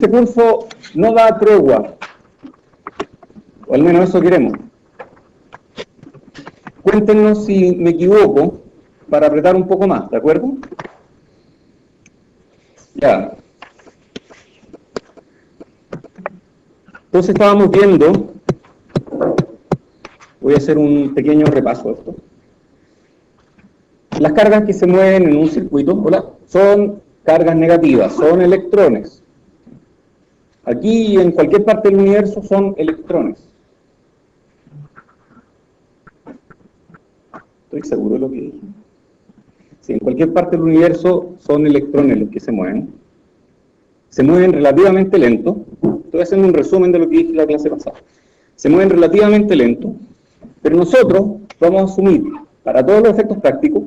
Este curso no da tregua, o al menos eso queremos. Cuéntenos si me equivoco para apretar un poco más, ¿de acuerdo? Ya. Entonces estábamos viendo, voy a hacer un pequeño repaso de esto. Las cargas que se mueven en un circuito, son cargas negativas, son electrones. Aquí y en cualquier parte del universo son electrones. ¿Estoy seguro de lo que dije? Sí, en cualquier parte del universo son electrones los que se mueven. Se mueven relativamente lento. Estoy haciendo un resumen de lo que dije en la clase pasada. Se mueven relativamente lento, pero nosotros vamos a asumir, para todos los efectos prácticos,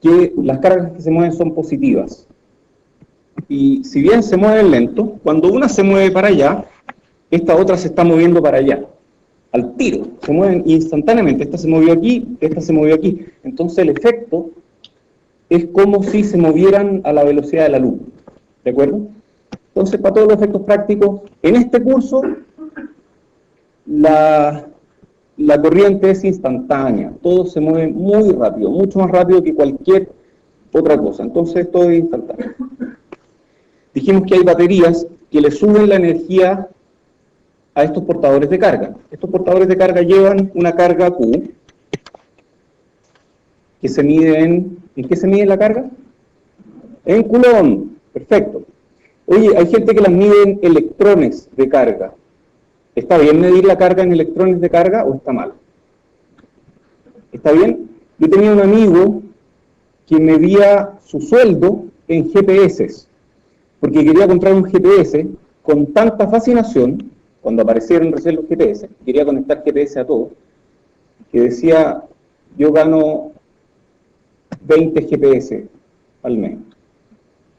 que las cargas que se mueven son positivas. Y si bien se mueven lento, cuando una se mueve para allá, esta otra se está moviendo para allá. Al tiro, se mueven instantáneamente. Esta se movió aquí, esta se movió aquí. Entonces el efecto es como si se movieran a la velocidad de la luz. ¿De acuerdo? Entonces, para todos los efectos prácticos, en este curso, la corriente es instantánea. Todo se mueve muy rápido, mucho más rápido que cualquier otra cosa. Entonces, todo es instantáneo. Dijimos que hay baterías que le suben la energía a estos portadores de carga. Estos portadores de carga llevan una carga Q, que se mide ¿en qué se mide la carga? En Coulomb. Perfecto. Oye, hay gente que las mide en electrones de carga. ¿Está bien medir la carga en electrones de carga o está mal? ¿Está bien? Yo tenía un amigo que medía su sueldo en GPS, porque quería comprar un GPS con tanta fascinación, cuando aparecieron recién los GPS, quería conectar GPS a todo, que decía, yo gano 20 GPS al mes.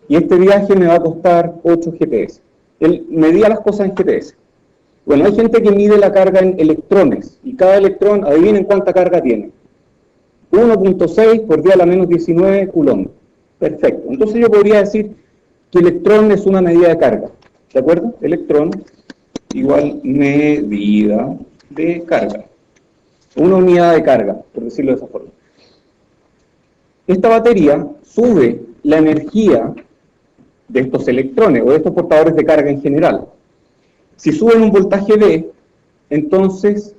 Y este viaje me va a costar 8 GPS. Él medía las cosas en GPS. Bueno, hay gente que mide la carga en electrones, y cada electrón, adivinen cuánta carga tiene. 1.6 por 10 a la menos 19 Coulomb. Perfecto. Entonces yo podría decir que electrón es una medida de carga. ¿De acuerdo? Electrón igual medida de carga. Una unidad de carga, por decirlo de esa forma. Esta batería sube la energía de estos electrones o de estos portadores de carga en general. Si suben un voltaje V, entonces,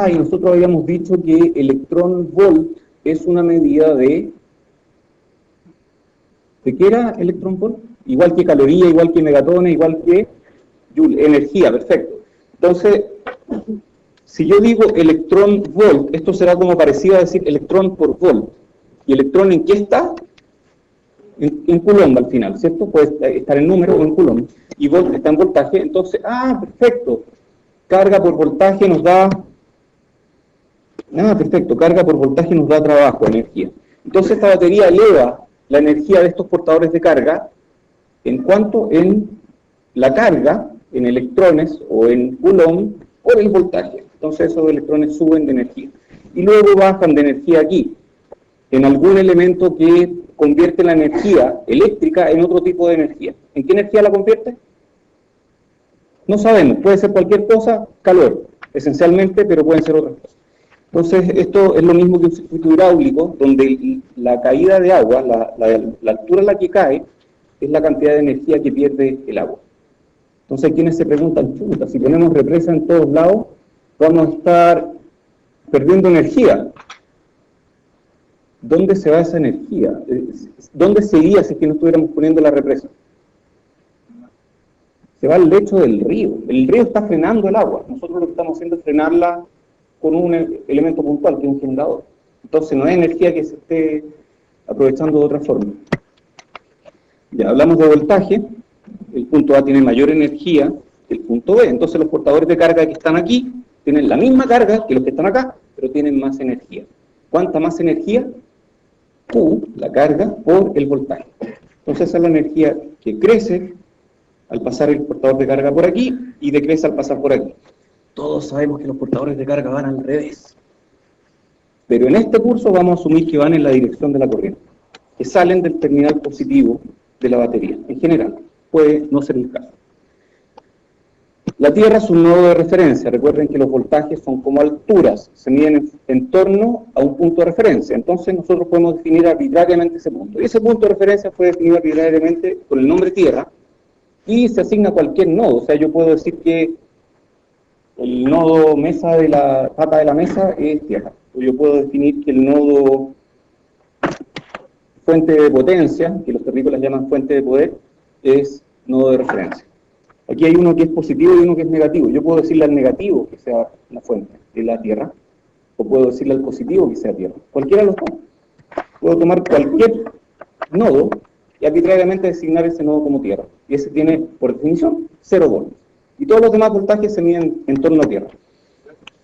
y nosotros habíamos dicho que electrón-volt es una medida ¿de qué era electrón-volt? Igual que caloría, igual que megatones, igual que joule, energía, perfecto. Entonces, si yo digo electrón-volt, esto será como parecido a decir electrón por volt. ¿Y electrón en qué está? En Coulomb al final, ¿cierto? Puede estar en número o en Coulomb. Y volt está en voltaje, entonces, perfecto. Carga por voltaje nos da... perfecto, carga por voltaje nos da trabajo, energía. Entonces esta batería eleva la energía de estos portadores de carga, ¿en cuánto? En la carga, en electrones o en Coulomb, por el voltaje. Entonces esos electrones suben de energía. Y luego bajan de energía aquí, en algún elemento que convierte la energía eléctrica en otro tipo de energía. ¿En qué energía la convierte? No sabemos, puede ser cualquier cosa, calor, esencialmente, pero pueden ser otras cosas. Entonces, esto es lo mismo que un circuito hidráulico, donde la caída de agua, la altura a la que cae, es la cantidad de energía que pierde el agua. Entonces, hay quienes se preguntan, chuta, si ponemos represa en todos lados, vamos a estar perdiendo energía. ¿Dónde se va esa energía? ¿Dónde se iría si es que no estuviéramos poniendo la represa? Se va al lecho del río. El río está frenando el agua. Nosotros lo que estamos haciendo es frenarla con un elemento puntual, que es un generador. Entonces no hay energía que se esté aprovechando de otra forma. Ya hablamos de voltaje. El punto A tiene mayor energía que el punto B. Entonces los portadores de carga que están aquí tienen la misma carga que los que están acá, pero tienen más energía. ¿Cuánta más energía? Q, la carga, por el voltaje. Entonces esa es la energía que crece al pasar el portador de carga por aquí y decrece al pasar por aquí. Todos sabemos que los portadores de carga van al revés. Pero en este curso vamos a asumir que van en la dirección de la corriente, que salen del terminal positivo de la batería. En general, puede no ser el caso. La Tierra es un nodo de referencia. Recuerden que los voltajes son como alturas, se miden en torno a un punto de referencia. Entonces nosotros podemos definir arbitrariamente ese punto. Y ese punto de referencia fue definido arbitrariamente con el nombre Tierra y se asigna a cualquier nodo. O sea, yo puedo decir que el nodo mesa de la pata de la mesa es Tierra. O yo puedo definir que el nodo fuente de potencia, que los terrícolas llaman fuente de poder, es nodo de referencia. Aquí hay uno que es positivo y uno que es negativo. Yo puedo decirle al negativo que sea la fuente de la Tierra, o puedo decirle al positivo que sea Tierra. Cualquiera de los dos. Puedo tomar cualquier nodo y arbitrariamente designar ese nodo como Tierra. Y ese tiene, por definición, 0 voltios. Y todos los demás voltajes se miden en torno a Tierra.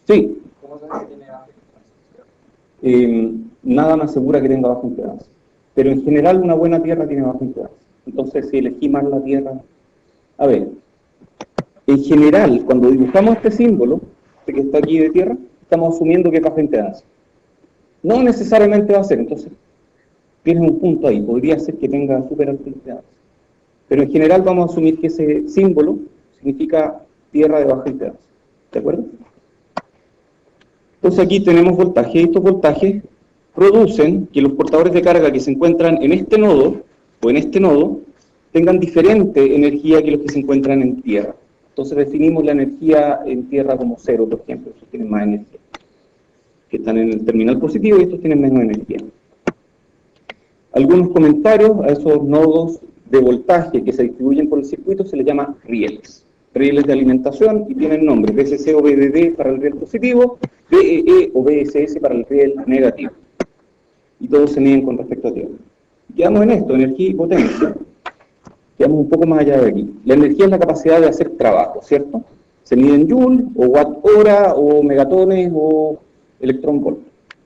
Sí. ¿Cómo sabes que tiene baja impedancia? Nada me asegura que tenga baja impedancia. Pero en general una buena Tierra tiene baja impedancia. Entonces, si elegí mal la Tierra... A ver, en general, cuando dibujamos este símbolo, este que está aquí de Tierra, estamos asumiendo que es baja impedancia. No necesariamente va a ser, entonces, tienes un punto ahí, podría ser que tenga súper alta impedancia. Pero en general vamos a asumir que ese símbolo significa Tierra de baja impedancia. ¿De acuerdo? Entonces aquí tenemos voltaje, y estos voltajes producen que los portadores de carga que se encuentran en este nodo, o en este nodo, tengan diferente energía que los que se encuentran en Tierra. Entonces definimos la energía en Tierra como 0, por ejemplo, estos tienen más energía, que están en el terminal positivo y estos tienen menos energía. Algunos comentarios a esos nodos de voltaje que se distribuyen por el circuito se les llama rieles. Rieles de alimentación y tienen nombres, BCC o BDD para el riel positivo, BEE o BSS para el riel negativo. Y todos se miden con respecto a Tierra. Quedamos en esto, energía y potencia. Quedamos un poco más allá de aquí. La energía es la capacidad de hacer trabajo, ¿cierto? Se mide en joule, o watt-hora, o megatones, o electrón-volt,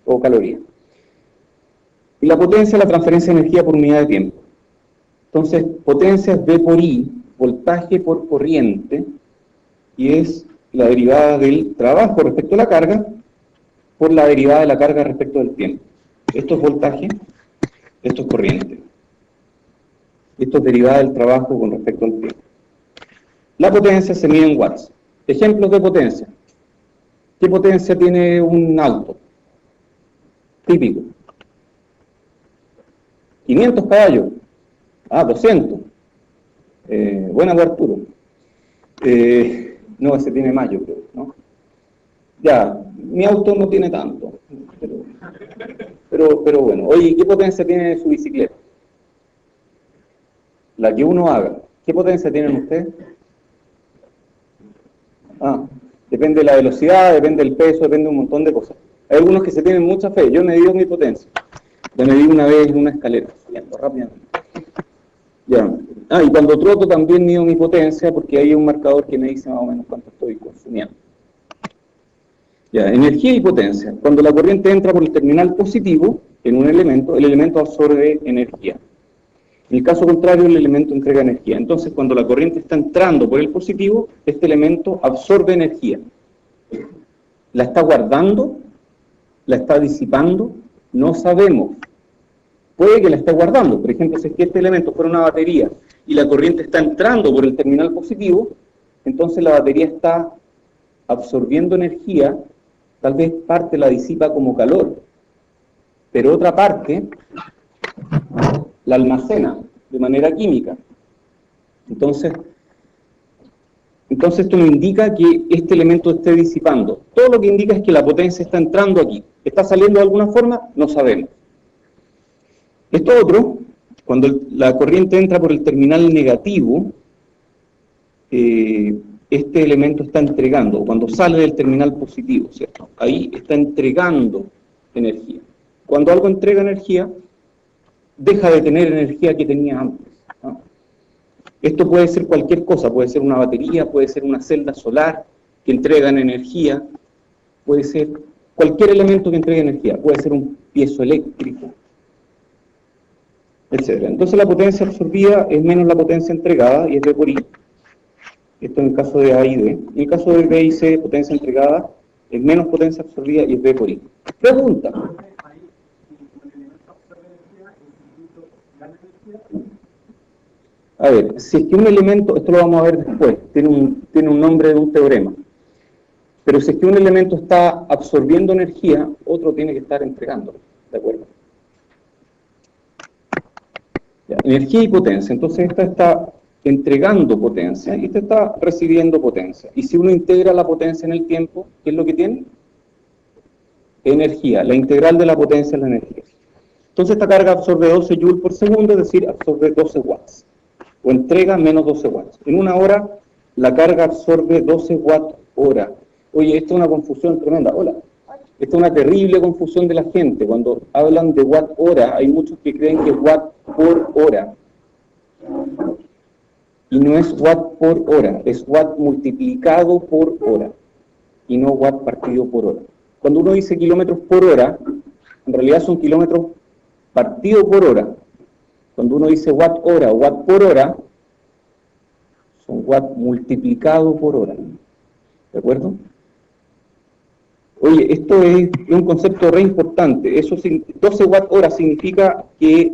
o calorías. Y la potencia es la transferencia de energía por unidad de tiempo. Entonces, potencia es V por I, voltaje por corriente, y es la derivada del trabajo respecto a la carga por la derivada de la carga respecto del tiempo. Esto es voltaje, esto es corriente. Esto es derivada del trabajo con respecto al tiempo. La potencia se mide en watts. Ejemplos de potencia. ¿Qué potencia tiene un auto? Típico. 500 caballos. 200. Buena Arturo. No, ese tiene más, yo creo, ¿no? Ya, mi auto no tiene tanto. Pero bueno. Oye, ¿qué potencia tiene su bicicleta? La que uno haga. ¿Qué potencia tienen ustedes? Depende de la velocidad, depende del peso, depende de un montón de cosas. Hay algunos que se tienen mucha fe. Yo he medido mi potencia. La medí una vez en una escalera, subiendo rápidamente. Ya. Y cuando troto también mido mi potencia porque hay un marcador que me dice más o menos cuánto estoy consumiendo. Ya, energía y potencia. Cuando la corriente entra por el terminal positivo en un elemento, el elemento absorbe energía. En el caso contrario, el elemento entrega energía. Entonces, cuando la corriente está entrando por el positivo, este elemento absorbe energía. ¿La está guardando? ¿La está disipando? No sabemos. Puede que la esté guardando. Por ejemplo, si es que este elemento fuera una batería y la corriente está entrando por el terminal positivo, entonces la batería está absorbiendo energía, tal vez parte la disipa como calor, pero otra parte la almacena de manera química. Entonces esto nos indica que este elemento esté disipando. Todo lo que indica es que la potencia está entrando aquí. ¿Está saliendo de alguna forma? No sabemos. Esto otro, cuando la corriente entra por el terminal negativo, este elemento está entregando, cuando sale del terminal positivo, ¿cierto? Ahí está entregando energía. Cuando algo entrega energía, deja de tener energía que tenía antes, ¿no? Esto puede ser cualquier cosa, puede ser una batería, puede ser una celda solar que entregan energía, puede ser cualquier elemento que entregue energía, puede ser un piezoeléctrico, etc. Entonces la potencia absorbida es menos la potencia entregada y es V por I. Esto en el caso de A y D. En el caso de B y C, potencia entregada es menos potencia absorbida y es V por I. Pregunta. A ver, si es que un elemento, esto lo vamos a ver después, tiene un nombre de un teorema, pero si es que un elemento está absorbiendo energía, otro tiene que estar entregándola, ¿de acuerdo? Ya, energía y potencia, entonces esta está entregando potencia y esta está recibiendo potencia. Y si uno integra la potencia en el tiempo, ¿qué es lo que tiene? Energía, la integral de la potencia es la energía. Entonces esta carga absorbe 12 joules por segundo, es decir, absorbe 12 watts, o entrega menos 12 watts. En una hora, la carga absorbe 12 watt hora. Oye, esto es una confusión tremenda. Hola. Esta es una terrible confusión de la gente. Cuando hablan de watt hora, hay muchos que creen que es watt por hora. Y no es watt por hora, es watt multiplicado por hora, y no watt partido por hora. Cuando uno dice kilómetros por hora, en realidad son kilómetros partido por hora. Cuando uno dice watt hora o watt por hora, son watt multiplicado por hora. ¿De acuerdo? Oye, esto es un concepto re importante. 12 watt hora significa que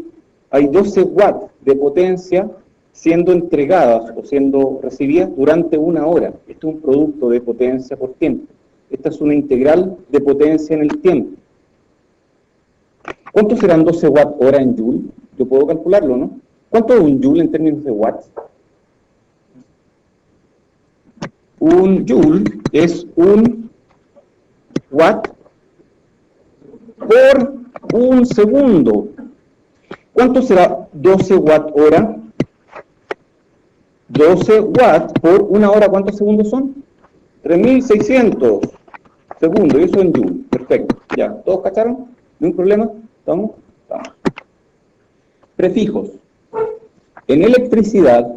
hay 12 watts de potencia siendo entregadas o siendo recibidas durante una hora. Esto es un producto de potencia por tiempo. Esta es una integral de potencia en el tiempo. ¿Cuánto serán 12 watt hora en joule? Yo puedo calcularlo, ¿no? ¿Cuánto es un joule en términos de watts? Un joule es un watt por un segundo. ¿Cuánto será 12 watt hora? 12 watts por una hora, ¿cuántos segundos son? 3600 segundos, y eso en joule. Perfecto. Ya, ¿todos cacharon? ¿No hay problema? ¿Estamos? Estamos. Prefijos. En electricidad,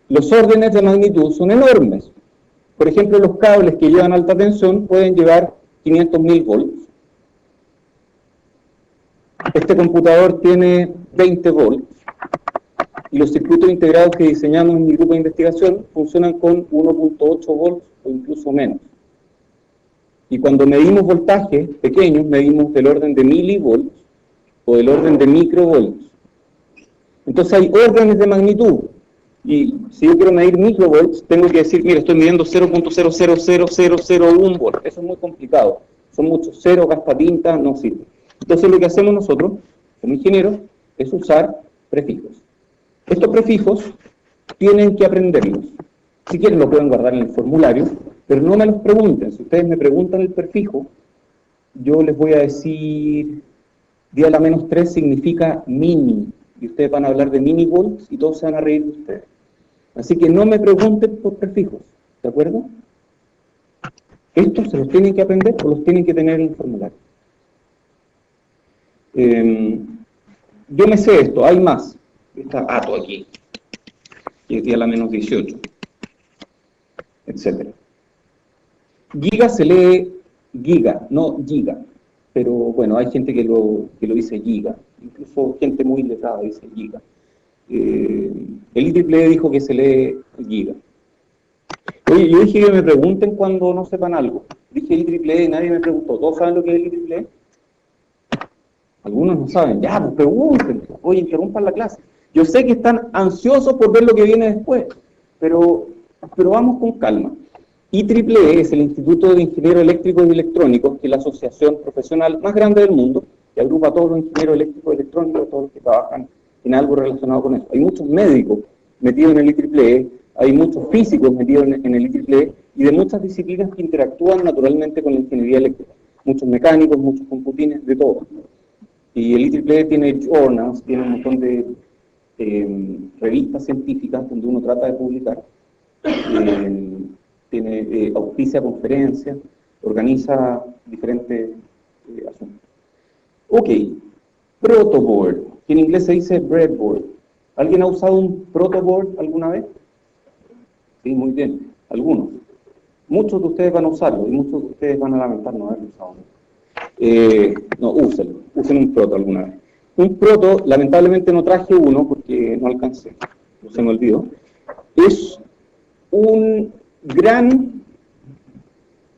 los órdenes de magnitud son enormes. Por ejemplo, los cables que llevan alta tensión pueden llevar 500.000 volts. Este computador tiene 20 volts. Y los circuitos integrados que diseñamos en mi grupo de investigación funcionan con 1.8 volts o incluso menos. Y cuando medimos voltajes pequeños, medimos del orden de milivolts o del orden de microvolts. Entonces hay órdenes de magnitud. Y si yo quiero medir microvolts, tengo que decir, mira, estoy midiendo 0.000001 volts. Eso es muy complicado. Son muchos ceros, gasta tinta, no sirve. Entonces lo que hacemos nosotros, como ingenieros, es usar prefijos. Estos prefijos tienen que aprenderlos. Si quieren lo pueden guardar en el formulario, pero no me los pregunten. Si ustedes me preguntan el prefijo, yo les voy a decir, día a la menos 3 significa mini, y ustedes van a hablar de minivolts y todos se van a reír de ustedes. Así que no me pregunten por prefijos, ¿de acuerdo? Estos se los tienen que aprender o los tienen que tener en el formulario. Yo me sé esto, hay más. Está ATO aquí, y es día a la menos 18, etc. Giga se lee giga, no giga, pero bueno, hay gente que lo dice giga, incluso gente muy letrada dice giga. El IEEE dijo que se lee giga. Oye, yo dije que me pregunten cuando no sepan algo. Dije IEEE y nadie me preguntó. ¿Todos saben lo que es el IEEE? Algunos no saben. Ya, pues pregunten. Oye, interrumpan la clase. Yo sé que están ansiosos por ver lo que viene después, pero vamos con calma. IEEE es el Instituto de Ingenieros Eléctricos y Electrónicos, que es la asociación profesional más grande del mundo, que agrupa a todos los ingenieros eléctricos y electrónicos, todos los que trabajan en algo relacionado con eso. Hay muchos médicos metidos en el IEEE, hay muchos físicos metidos en el IEEE, y de muchas disciplinas que interactúan naturalmente con la ingeniería eléctrica. Muchos mecánicos, muchos computines, de todo. Y el IEEE tiene journals, tiene un montón de revistas científicas donde uno trata de publicar, auspicia conferencias, organiza diferentes asuntos. Ok, protoboard, que en inglés se dice breadboard. ¿Alguien ha usado un protoboard alguna vez? Sí, muy bien, algunos. Muchos de ustedes van a usarlo y muchos de ustedes van a lamentar no haberlo usado. No, úsenlo, usen un proto alguna vez. Un proto, lamentablemente no traje uno porque no alcancé, se me olvidó. Es un gran,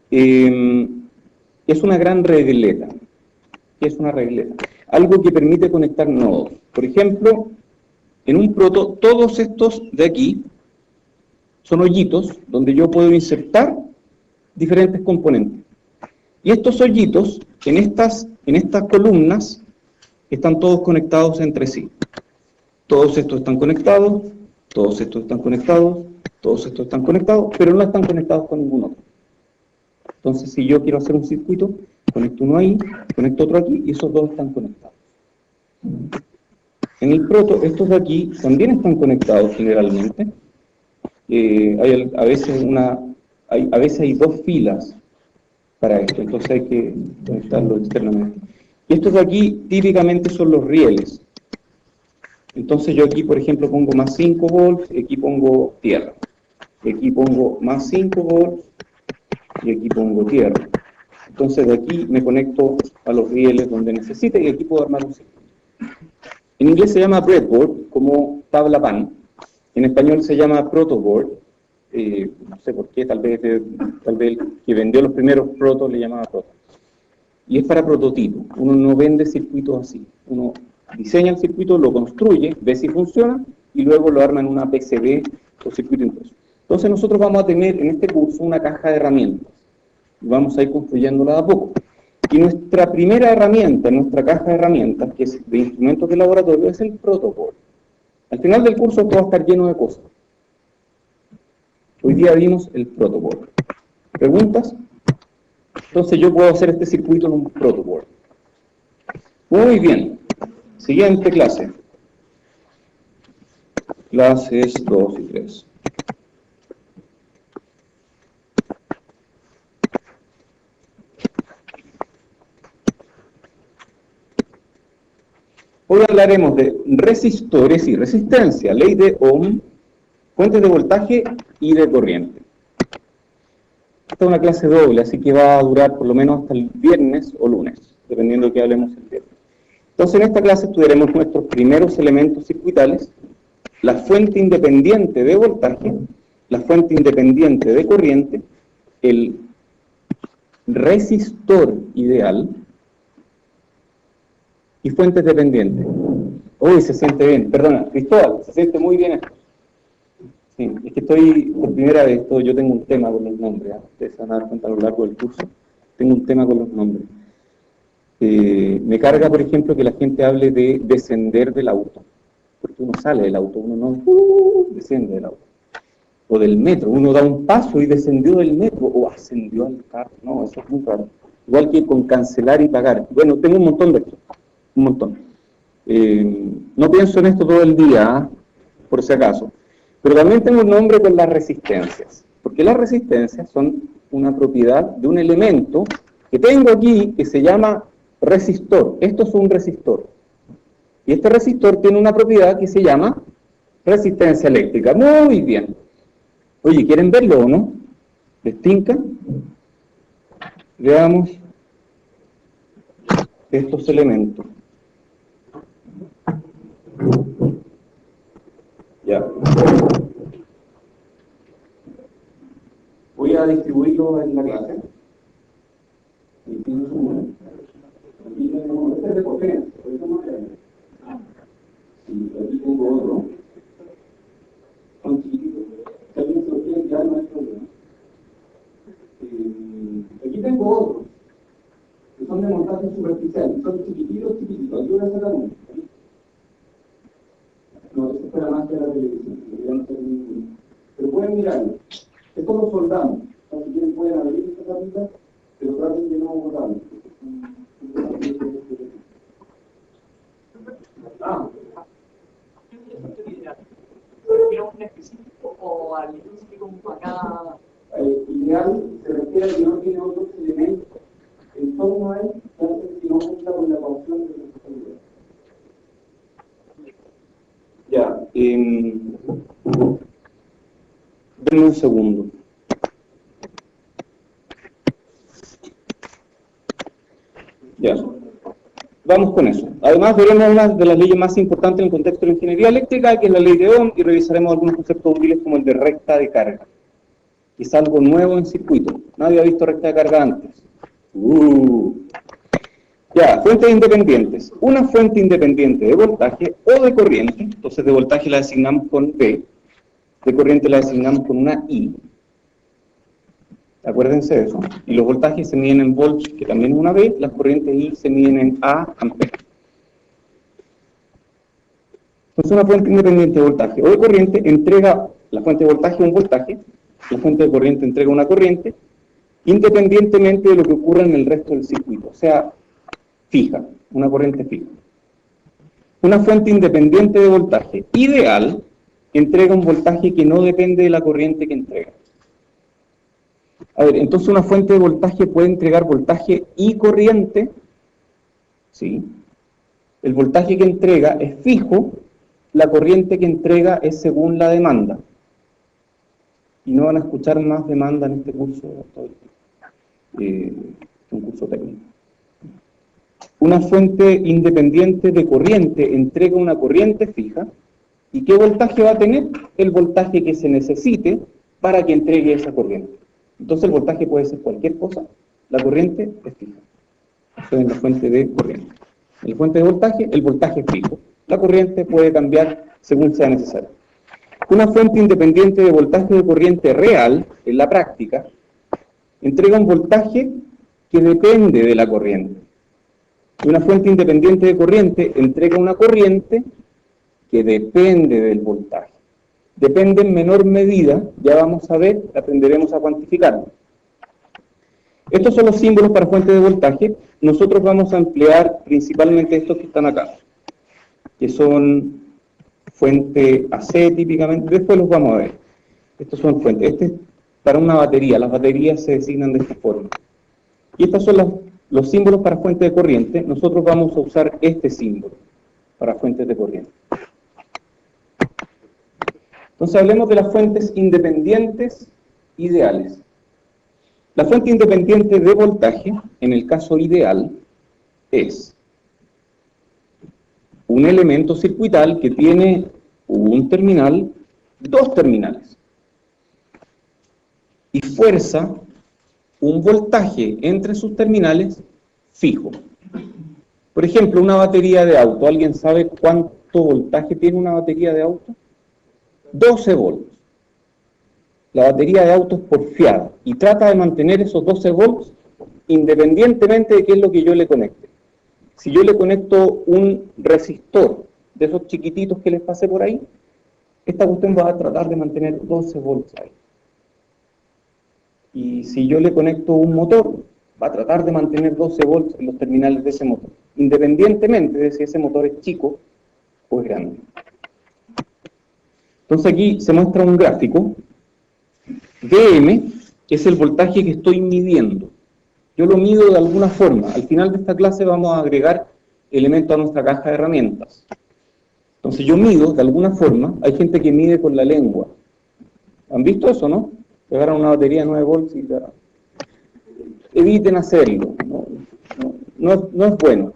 es una gran regleta. ¿Qué es una regleta? Algo que permite conectar nodos. Por ejemplo, En un proto, todos estos de aquí son hoyitos donde yo puedo insertar diferentes componentes. Y estos hoyitos, en estas columnas, están todos conectados entre sí. Todos estos están conectados, todos estos están conectados, todos estos están conectados, pero no están conectados con ningún otro. Entonces, si yo quiero hacer un circuito, conecto uno ahí, conecto otro aquí, y esos dos están conectados. En el proto, estos de aquí también están conectados generalmente. A veces hay dos filas para esto, entonces hay que conectarlo externamente. Y estos de aquí típicamente son los rieles. Entonces yo aquí, por ejemplo, pongo más 5 volts, y aquí pongo tierra. Y aquí pongo más 5 volts, y aquí pongo tierra. Entonces de aquí me conecto a los rieles donde necesite, y aquí puedo armar un circuito. En inglés se llama breadboard, como tabla pan. En español se llama protoboard. No sé por qué, tal vez el que vendió los primeros protos le llamaba proto. Y es para prototipo. Uno no vende circuitos así. Uno diseña el circuito, lo construye, ve si funciona, y luego lo arma en una PCB o circuito impreso. Entonces nosotros vamos a tener en este curso una caja de herramientas. Y vamos a ir construyéndola de a poco. Y nuestra primera herramienta, nuestra caja de herramientas, que es de instrumentos de laboratorio, es el protoboard. Al final del curso esto va a estar lleno de cosas. Hoy día vimos el protoboard. ¿Preguntas? Entonces yo puedo hacer este circuito en un protoboard. Muy bien. Siguiente clase. Clases 2 y 3. Hoy hablaremos de resistores y resistencia, ley de Ohm, fuentes de voltaje y de corriente. Esta es una clase doble, así que va a durar por lo menos hasta el viernes o lunes, dependiendo de qué hablemos el viernes. Entonces en esta clase estudiaremos nuestros primeros elementos circuitales, la fuente independiente de voltaje, la fuente independiente de corriente, el resistor ideal, y fuentes dependientes. Uy, se siente bien. Perdona, Cristóbal, se siente muy bien esto. Sí, es que estoy por primera vez, yo tengo un tema con los nombres. Ustedes se van a dar cuenta a lo largo del curso. Tengo un tema con los nombres. Me carga, por ejemplo, que la gente hable de descender del auto. Porque uno sale del auto, uno no desciende del auto. O del metro, uno da un paso y descendió del metro, o ascendió al carro. No, eso es muy raro. Igual que con cancelar y pagar. Bueno, tengo un montón de esto. Un montón. No pienso en esto todo el día, por si acaso, pero también tengo un nombre con las resistencias, porque las resistencias son una propiedad de un elemento que tengo aquí que se llama resistor. Esto es un resistor, y este resistor tiene una propiedad que se llama resistencia eléctrica. Muy bien. Oye, ¿quieren verlo o no? ¿Les tinca? Veamos estos elementos. Ya. Voy a distribuirlo en la clase. Aquí tenemos, este es de potencia, aquí tengo otro. Son chiquititos. Si alguien se lo quiere tirar, no hay problema. Aquí tengo otro, que son de montaje superficial, son chiquititos. Aquí voy a sacar uno. No, eso fue la máquina de la televisión, pero pueden mirarlo. Esto lo soldamos. Si quieren pueden abrir esta tapita, pero traten de no botarlo. ¿Pero un específico o al específico para cada...? Ideal se refiere a que no tiene otros elementos en torno a él, que no cuenta con la caución de la responsabilidad. Ya, denme un segundo. Ya, vamos con eso. Además veremos una de las leyes más importantes en el contexto de la ingeniería eléctrica, que es la ley de Ohm, y revisaremos algunos conceptos útiles como el de recta de carga, que es algo nuevo en circuito. Nadie ha visto recta de carga antes. Ya, fuentes independientes. Una fuente independiente de voltaje o de corriente, entonces de voltaje la designamos con V, de corriente la designamos con una I. Acuérdense de eso. Y los voltajes se miden en volts, que también es una V, las corrientes I se miden en A, amperes. Entonces una fuente independiente de voltaje o de corriente entrega, la fuente de voltaje un voltaje, la fuente de corriente entrega una corriente, independientemente de lo que ocurra en el resto del circuito, o sea, fija, una corriente fija. Una fuente independiente de voltaje ideal entrega un voltaje que no depende de la corriente que entrega. A ver, entonces una fuente de voltaje puede entregar voltaje y corriente, ¿sí? El voltaje que entrega es fijo, la corriente que entrega es según la demanda. Y no van a escuchar más demanda en este curso, un curso técnico. Una fuente independiente de corriente entrega una corriente fija. ¿Y qué voltaje va a tener? El voltaje que se necesite para que entregue esa corriente. Entonces el voltaje puede ser cualquier cosa, la corriente es fija. Eso es la fuente de corriente. En la fuente de voltaje, el voltaje es fijo. La corriente puede cambiar según sea necesario. Una fuente independiente de voltaje de corriente real, en la práctica, entrega un voltaje que depende de la corriente. Y una fuente independiente de corriente entrega una corriente que depende del voltaje. Depende en menor medida, ya vamos a ver, aprenderemos a cuantificarlo. Estos son los símbolos para fuentes de voltaje. Nosotros vamos a emplear principalmente estos que están acá, que son fuente AC típicamente, después los vamos a ver. Estos son fuentes, este es para una batería, las baterías se designan de esta forma. Y estos son los símbolos para fuente de corriente. Nosotros vamos a usar este símbolo para fuentes de corriente. Entonces hablemos de las fuentes independientes ideales. La fuente independiente de voltaje, en el caso ideal, es un elemento circuital que tiene un terminal, dos terminales, y fuerza un voltaje entre sus terminales fijo. Por ejemplo, una batería de auto. ¿Alguien sabe cuánto voltaje tiene una batería de auto? 12 volts. La batería de auto es porfiada y trata de mantener esos 12 volts independientemente de qué es lo que yo le conecte. Si yo le conecto un resistor de esos chiquititos que les pasé por ahí, esta cuestión va a tratar de mantener 12 volts ahí. Y si yo le conecto un motor, va a tratar de mantener 12 volts en los terminales de ese motor, independientemente de si ese motor es chico o es grande. Entonces aquí se muestra un gráfico. Dm es el voltaje que estoy midiendo. Yo lo mido de alguna forma. Al final de esta clase vamos a agregar elementos a nuestra caja de herramientas. Entonces yo mido de alguna forma. Hay gente que mide con la lengua. ¿Han visto eso, no? Pegaron una batería de 9 volts y ya. Eviten hacerlo. No es bueno.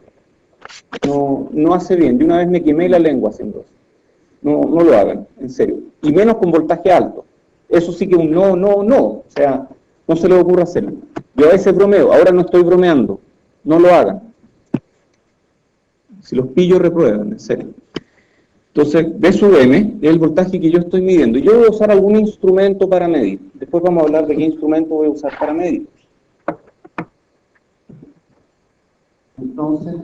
No hace bien. Yo una vez me quemé la lengua haciendo eso. No lo hagan, en serio. Y menos con voltaje alto. Eso sí que un no. O sea, no se les ocurra hacerlo. Yo a veces bromeo, ahora no estoy bromeando. No lo hagan. Si los pillo, reprueban, en serio. Entonces, V sub M es el voltaje que yo estoy midiendo. Yo voy a usar algún instrumento para medir. Después vamos a hablar de qué instrumento voy a usar para medir. Entonces,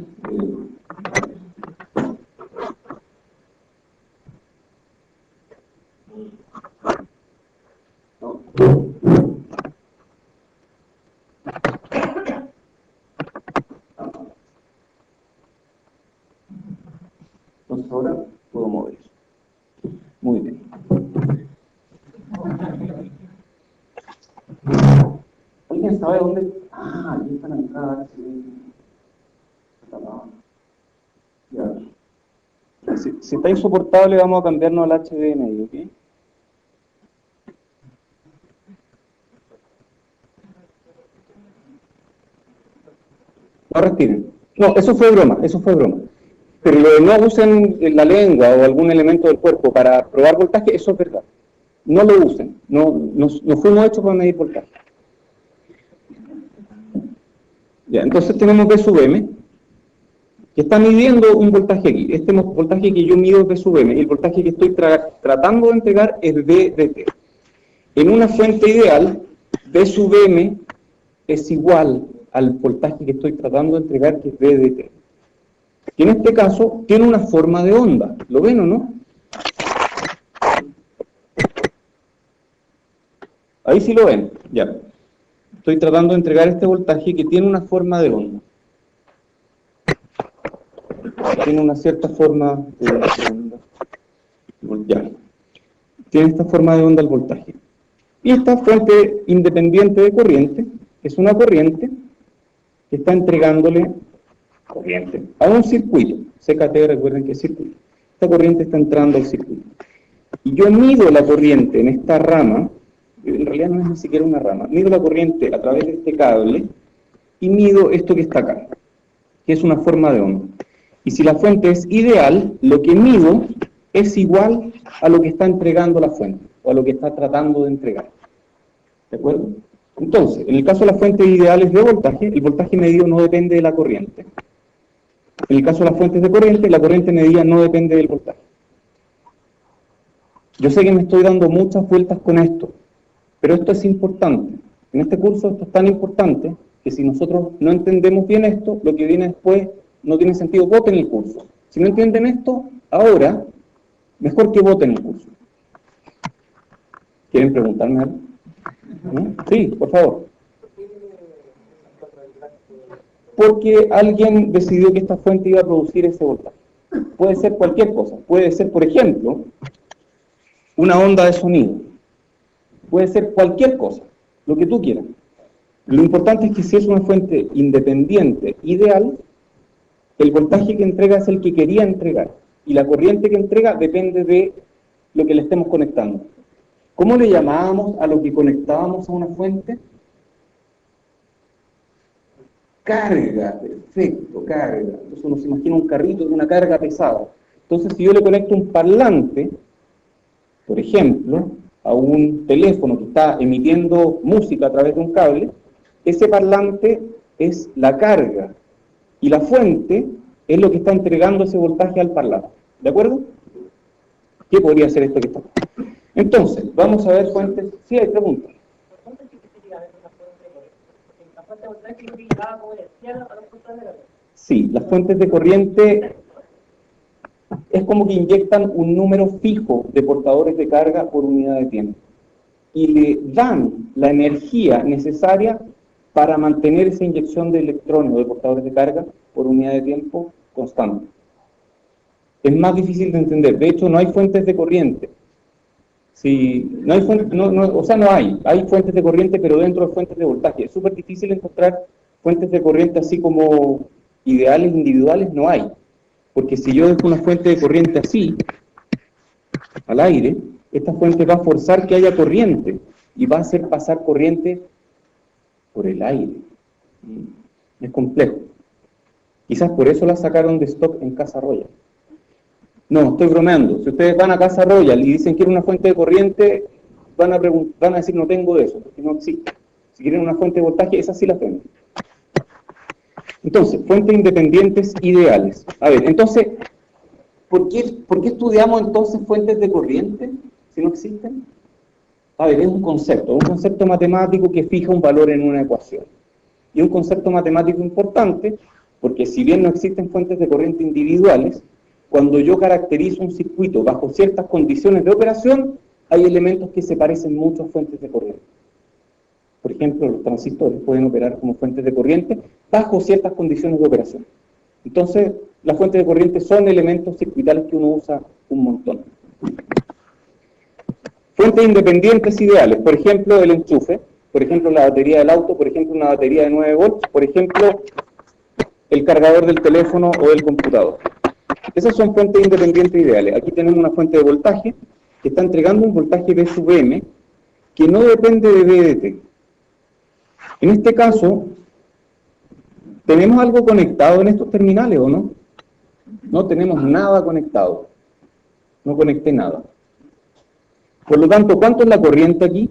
entonces ahora puedo mover eso. Muy bien. ¿Alguien sabe dónde? Ahí está la entrada. Ya. Si está insoportable, vamos a cambiarnos al HDMI, ¿ok? No respiren. No, eso fue broma. Pero lo de no usen la lengua o algún elemento del cuerpo para probar voltaje, eso es verdad. No lo usen. No fuimos hechos para medir voltaje. Ya, entonces tenemos V sub M. que está midiendo un voltaje aquí. Este voltaje que yo mido es V sub m, y el voltaje que estoy tratando de entregar es V de T. En una fuente ideal, V sub m es igual al voltaje que estoy tratando de entregar, que es V de T. Y en este caso, tiene una forma de onda. ¿Lo ven o no? Ahí sí lo ven, ya. Estoy tratando de entregar este voltaje que tiene una forma de onda. Tiene una cierta forma de onda. Ya. Tiene esta forma de onda el voltaje. Y esta fuente independiente de corriente es una corriente que está entregándole corriente a un circuito. CKT, recuerden que es circuito. Esta corriente está entrando al circuito. Y yo mido la corriente en esta rama, en realidad no es ni siquiera una rama, mido la corriente a través de este cable y mido esto que está acá, que es una forma de onda. Y si la fuente es ideal, lo que mido es igual a lo que está entregando la fuente, o a lo que está tratando de entregar. ¿De acuerdo? Entonces, en el caso de las fuentes ideales de voltaje, el voltaje medido no depende de la corriente. En el caso de las fuentes de corriente, la corriente medida no depende del voltaje. Yo sé que me estoy dando muchas vueltas con esto, pero esto es importante. En este curso esto es tan importante que si nosotros no entendemos bien esto, lo que viene después no tiene sentido. Voten el curso. Si no entienden esto, ahora, mejor que voten el curso. ¿Quieren preguntarme algo? ¿No? Sí, por favor. Porque alguien decidió que esta fuente iba a producir ese voltaje. Puede ser cualquier cosa. Puede ser, por ejemplo, una onda de sonido. Puede ser cualquier cosa, lo que tú quieras. Lo importante es que si es una fuente independiente ideal, el voltaje que entrega es el que quería entregar. Y la corriente que entrega depende de lo que le estemos conectando. ¿Cómo le llamábamos a lo que conectábamos a una fuente? Carga, perfecto, carga. Entonces uno se imagina un carrito de una carga pesada. Entonces si yo le conecto un parlante, por ejemplo, a un teléfono que está emitiendo música a través de un cable, ese parlante es la carga y la fuente es lo que está entregando ese voltaje al parlante. ¿De acuerdo? ¿Qué podría ser esto que está? Entonces, vamos a ver fuentes. Sí, hay preguntas. Sí, las fuentes de corriente es como que inyectan un número fijo de portadores de carga por unidad de tiempo y le dan la energía necesaria para mantener esa inyección de electrones o de portadores de carga por unidad de tiempo constante. Es más difícil de entender. De hecho, no hay fuentes de corriente. Si no hay hay fuentes de corriente, pero dentro de fuentes de voltaje. Es súper difícil encontrar fuentes de corriente así como ideales, individuales, no hay. Porque si yo dejo una fuente de corriente así, al aire, esta fuente va a forzar que haya corriente y va a hacer pasar corriente por el aire. Es complejo. Quizás por eso la sacaron de stock en Casa Royal. No, estoy bromeando. Si ustedes van a Casa Royal y dicen que quieren una fuente de corriente, van a decir no tengo de eso, porque no existe. Si quieren una fuente de voltaje, esa sí la tengo. Entonces, fuentes independientes ideales. A ver, entonces, ¿por qué estudiamos entonces fuentes de corriente si no existen? A ver, es un concepto matemático que fija un valor en una ecuación. Y un concepto matemático importante, porque si bien no existen fuentes de corriente individuales, cuando yo caracterizo un circuito bajo ciertas condiciones de operación, hay elementos que se parecen mucho a fuentes de corriente. Por ejemplo, los transistores pueden operar como fuentes de corriente bajo ciertas condiciones de operación. Entonces, las fuentes de corriente son elementos circuitales que uno usa un montón. Fuentes independientes ideales, por ejemplo, el enchufe, por ejemplo, la batería del auto, por ejemplo, una batería de 9 volts, por ejemplo, el cargador del teléfono o del computador. Esas son fuentes independientes ideales. Aquí tenemos una fuente de voltaje que está entregando un voltaje V sub m que no depende de V de T. En este caso, ¿tenemos algo conectado en estos terminales o no? No tenemos nada conectado. No conecté nada. Por lo tanto, ¿cuánto es la corriente aquí?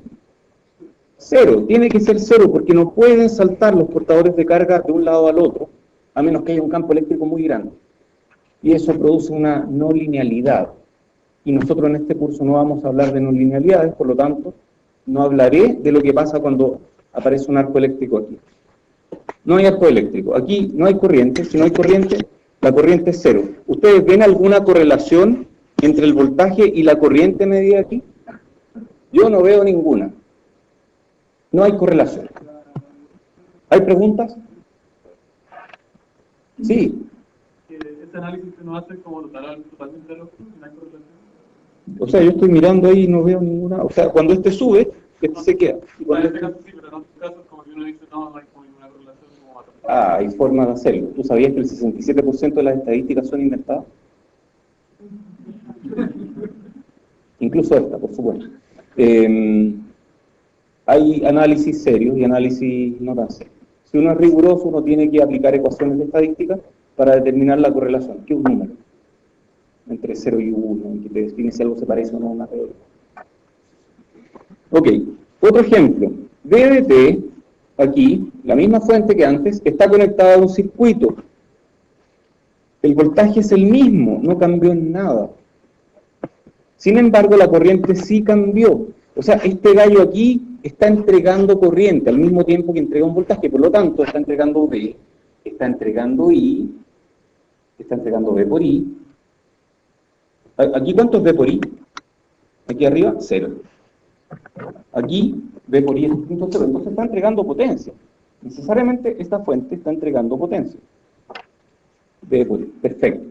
Cero. Tiene que ser cero porque no pueden saltar los portadores de carga de un lado al otro a menos que haya un campo eléctrico muy grande. Y eso produce una no linealidad. Y nosotros en este curso no vamos a hablar de no linealidades, por lo tanto, no hablaré de lo que pasa cuando aparece un arco eléctrico aquí. No hay arco eléctrico. Aquí no hay corriente. Si no hay corriente, la corriente es cero. ¿Ustedes ven alguna correlación entre el voltaje y la corriente medida aquí? Yo no veo ninguna. No hay correlación. ¿Hay preguntas? Sí. ¿Este análisis que nos hace como totalmente lógico? ¿No hay correlación? O sea, yo estoy mirando ahí y no veo ninguna. O sea, cuando este sube, este se queda. Y En cuando este caso sí, pero en otros casos como que uno dice no, no hay como ninguna correlación como hay forma de hacerlo. ¿Tú sabías que el 67% de las estadísticas son inventadas? Incluso esta, por supuesto. Hay análisis serios y análisis no tan serios. Si uno es riguroso, uno tiene que aplicar ecuaciones de estadística para determinar la correlación, que es un número entre 0 y 1, y que te define si algo se parece o no a una teoría. Ok, otro ejemplo. DDT, aquí, la misma fuente que antes, está conectada a un circuito. El voltaje es el mismo, no cambió en nada. Sin embargo, la corriente sí cambió. O sea, este gallo aquí está entregando corriente al mismo tiempo que entrega un voltaje, por lo tanto, está entregando V, está entregando I, está entregando V por I. ¿Aquí cuánto es V por I? Aquí arriba, 0. Aquí, V por I es 0, entonces está entregando potencia. Necesariamente esta fuente está entregando potencia. V por I, perfecto.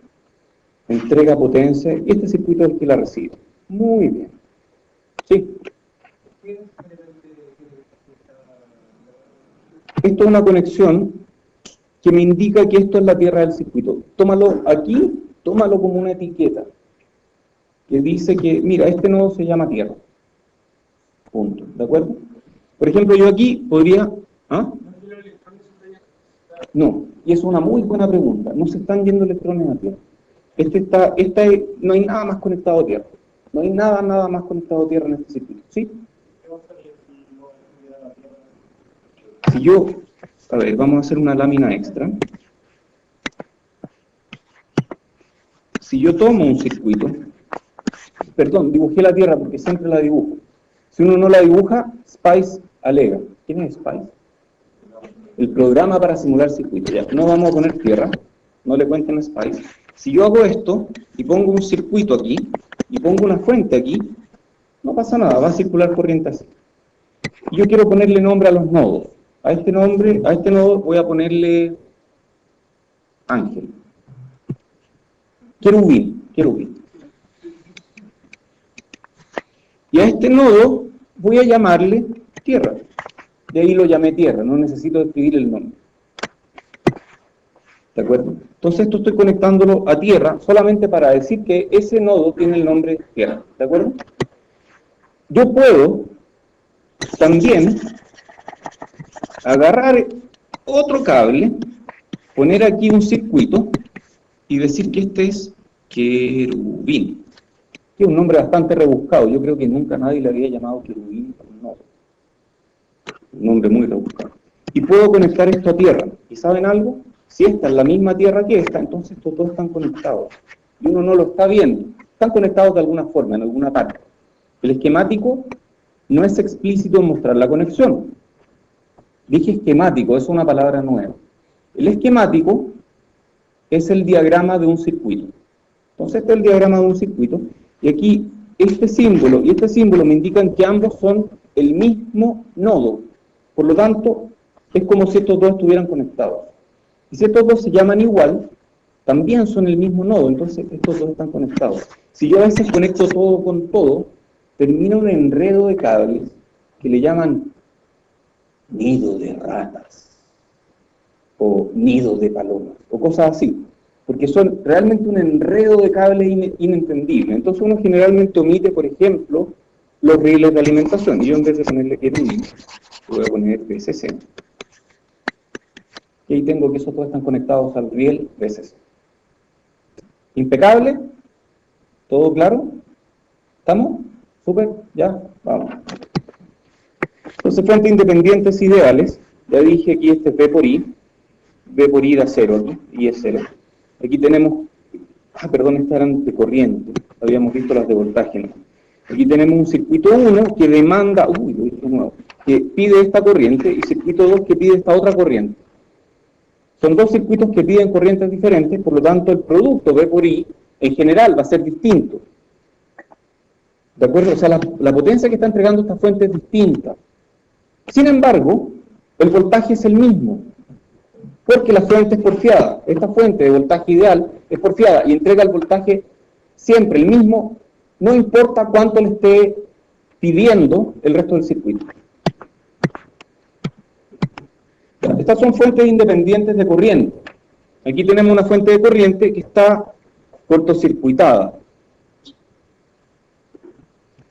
Entrega potencia, y este circuito es el que la recibe. Muy bien. ¿Sí? Esto es una conexión que me indica que esto es la tierra del circuito. Tómalo aquí, tómalo como una etiqueta que dice que, mira, este nodo se llama tierra. Punto. ¿De acuerdo? Por ejemplo, yo aquí podría... ¿Ah? No, y es una muy buena pregunta. No se están yendo electrones a tierra. No hay nada más conectado a tierra. No hay nada más conectado a tierra en este circuito. ¿Sí? Si yo... A ver, vamos a hacer una lámina extra. Si yo tomo un circuito... Perdón, dibujé la tierra porque siempre la dibujo. Si uno no la dibuja, SPICE alega. ¿Quién es SPICE? El programa para simular circuitos. Ya, no vamos a poner tierra, no le cuenten a SPICE. Si yo hago esto y pongo un circuito aquí y pongo una fuente aquí, no pasa nada, va a circular corriente así. Y yo quiero ponerle nombre a los nodos. A este nodo voy a ponerle Ángel. Querubín. Y a este nodo voy a llamarle tierra. De ahí lo llamé tierra, no necesito escribir el nombre. ¿De acuerdo? Entonces esto estoy conectándolo a tierra solamente para decir que ese nodo tiene el nombre tierra. ¿De acuerdo? Yo puedo también agarrar otro cable, poner aquí un circuito y decir que este es querubín. Que es un nombre bastante rebuscado. Yo creo que nunca nadie le había llamado querubín. No. Un nombre muy rebuscado. Y puedo conectar esto a tierra. ¿Y saben algo? Si esta es la misma tierra que esta, entonces estos dos están conectados. Y uno no lo está viendo. Están conectados de alguna forma, en alguna parte. El esquemático no es explícito en mostrar la conexión. Dije esquemático, es una palabra nueva. El esquemático es el diagrama de un circuito. Entonces este es el diagrama de un circuito. Y aquí este símbolo y este símbolo me indican que ambos son el mismo nodo. Por lo tanto, es como si estos dos estuvieran conectados. Y si estos dos se llaman igual, también son el mismo nodo, entonces estos dos están conectados. Si yo a veces conecto todo con todo, termina un enredo de cables que le llaman nido de ratas, o nido de palomas, o cosas así. Porque son realmente un enredo de cables inentendible. Entonces uno generalmente omite, por ejemplo, los rieles de alimentación. Y yo en vez de ponerle querubín, voy a poner VCC. Y ahí tengo que esos dos están conectados al riel VCC. ¿Impecable? ¿Todo claro? ¿Estamos? ¿Súper? ¿Ya? Vamos. Entonces, fuentes independientes ideales. Ya dije aquí este es V por I. V por I da 0, ¿no? I es 0. Aquí tenemos, perdón, estas eran de corriente, habíamos visto las de voltaje, ¿no? Aquí tenemos un circuito 1 que demanda, que pide esta corriente, y circuito 2 que pide esta otra corriente. Son dos circuitos que piden corrientes diferentes, por lo tanto el producto V por I en general va a ser distinto. ¿De acuerdo? O sea, la potencia que está entregando esta fuente es distinta. Sin embargo, el voltaje es el mismo, porque la fuente es porfiada. Esta fuente de voltaje ideal es porfiada y entrega el voltaje siempre el mismo, no importa cuánto le esté pidiendo el resto del circuito. Estas son fuentes independientes de corriente. Aquí tenemos una fuente de corriente que está cortocircuitada.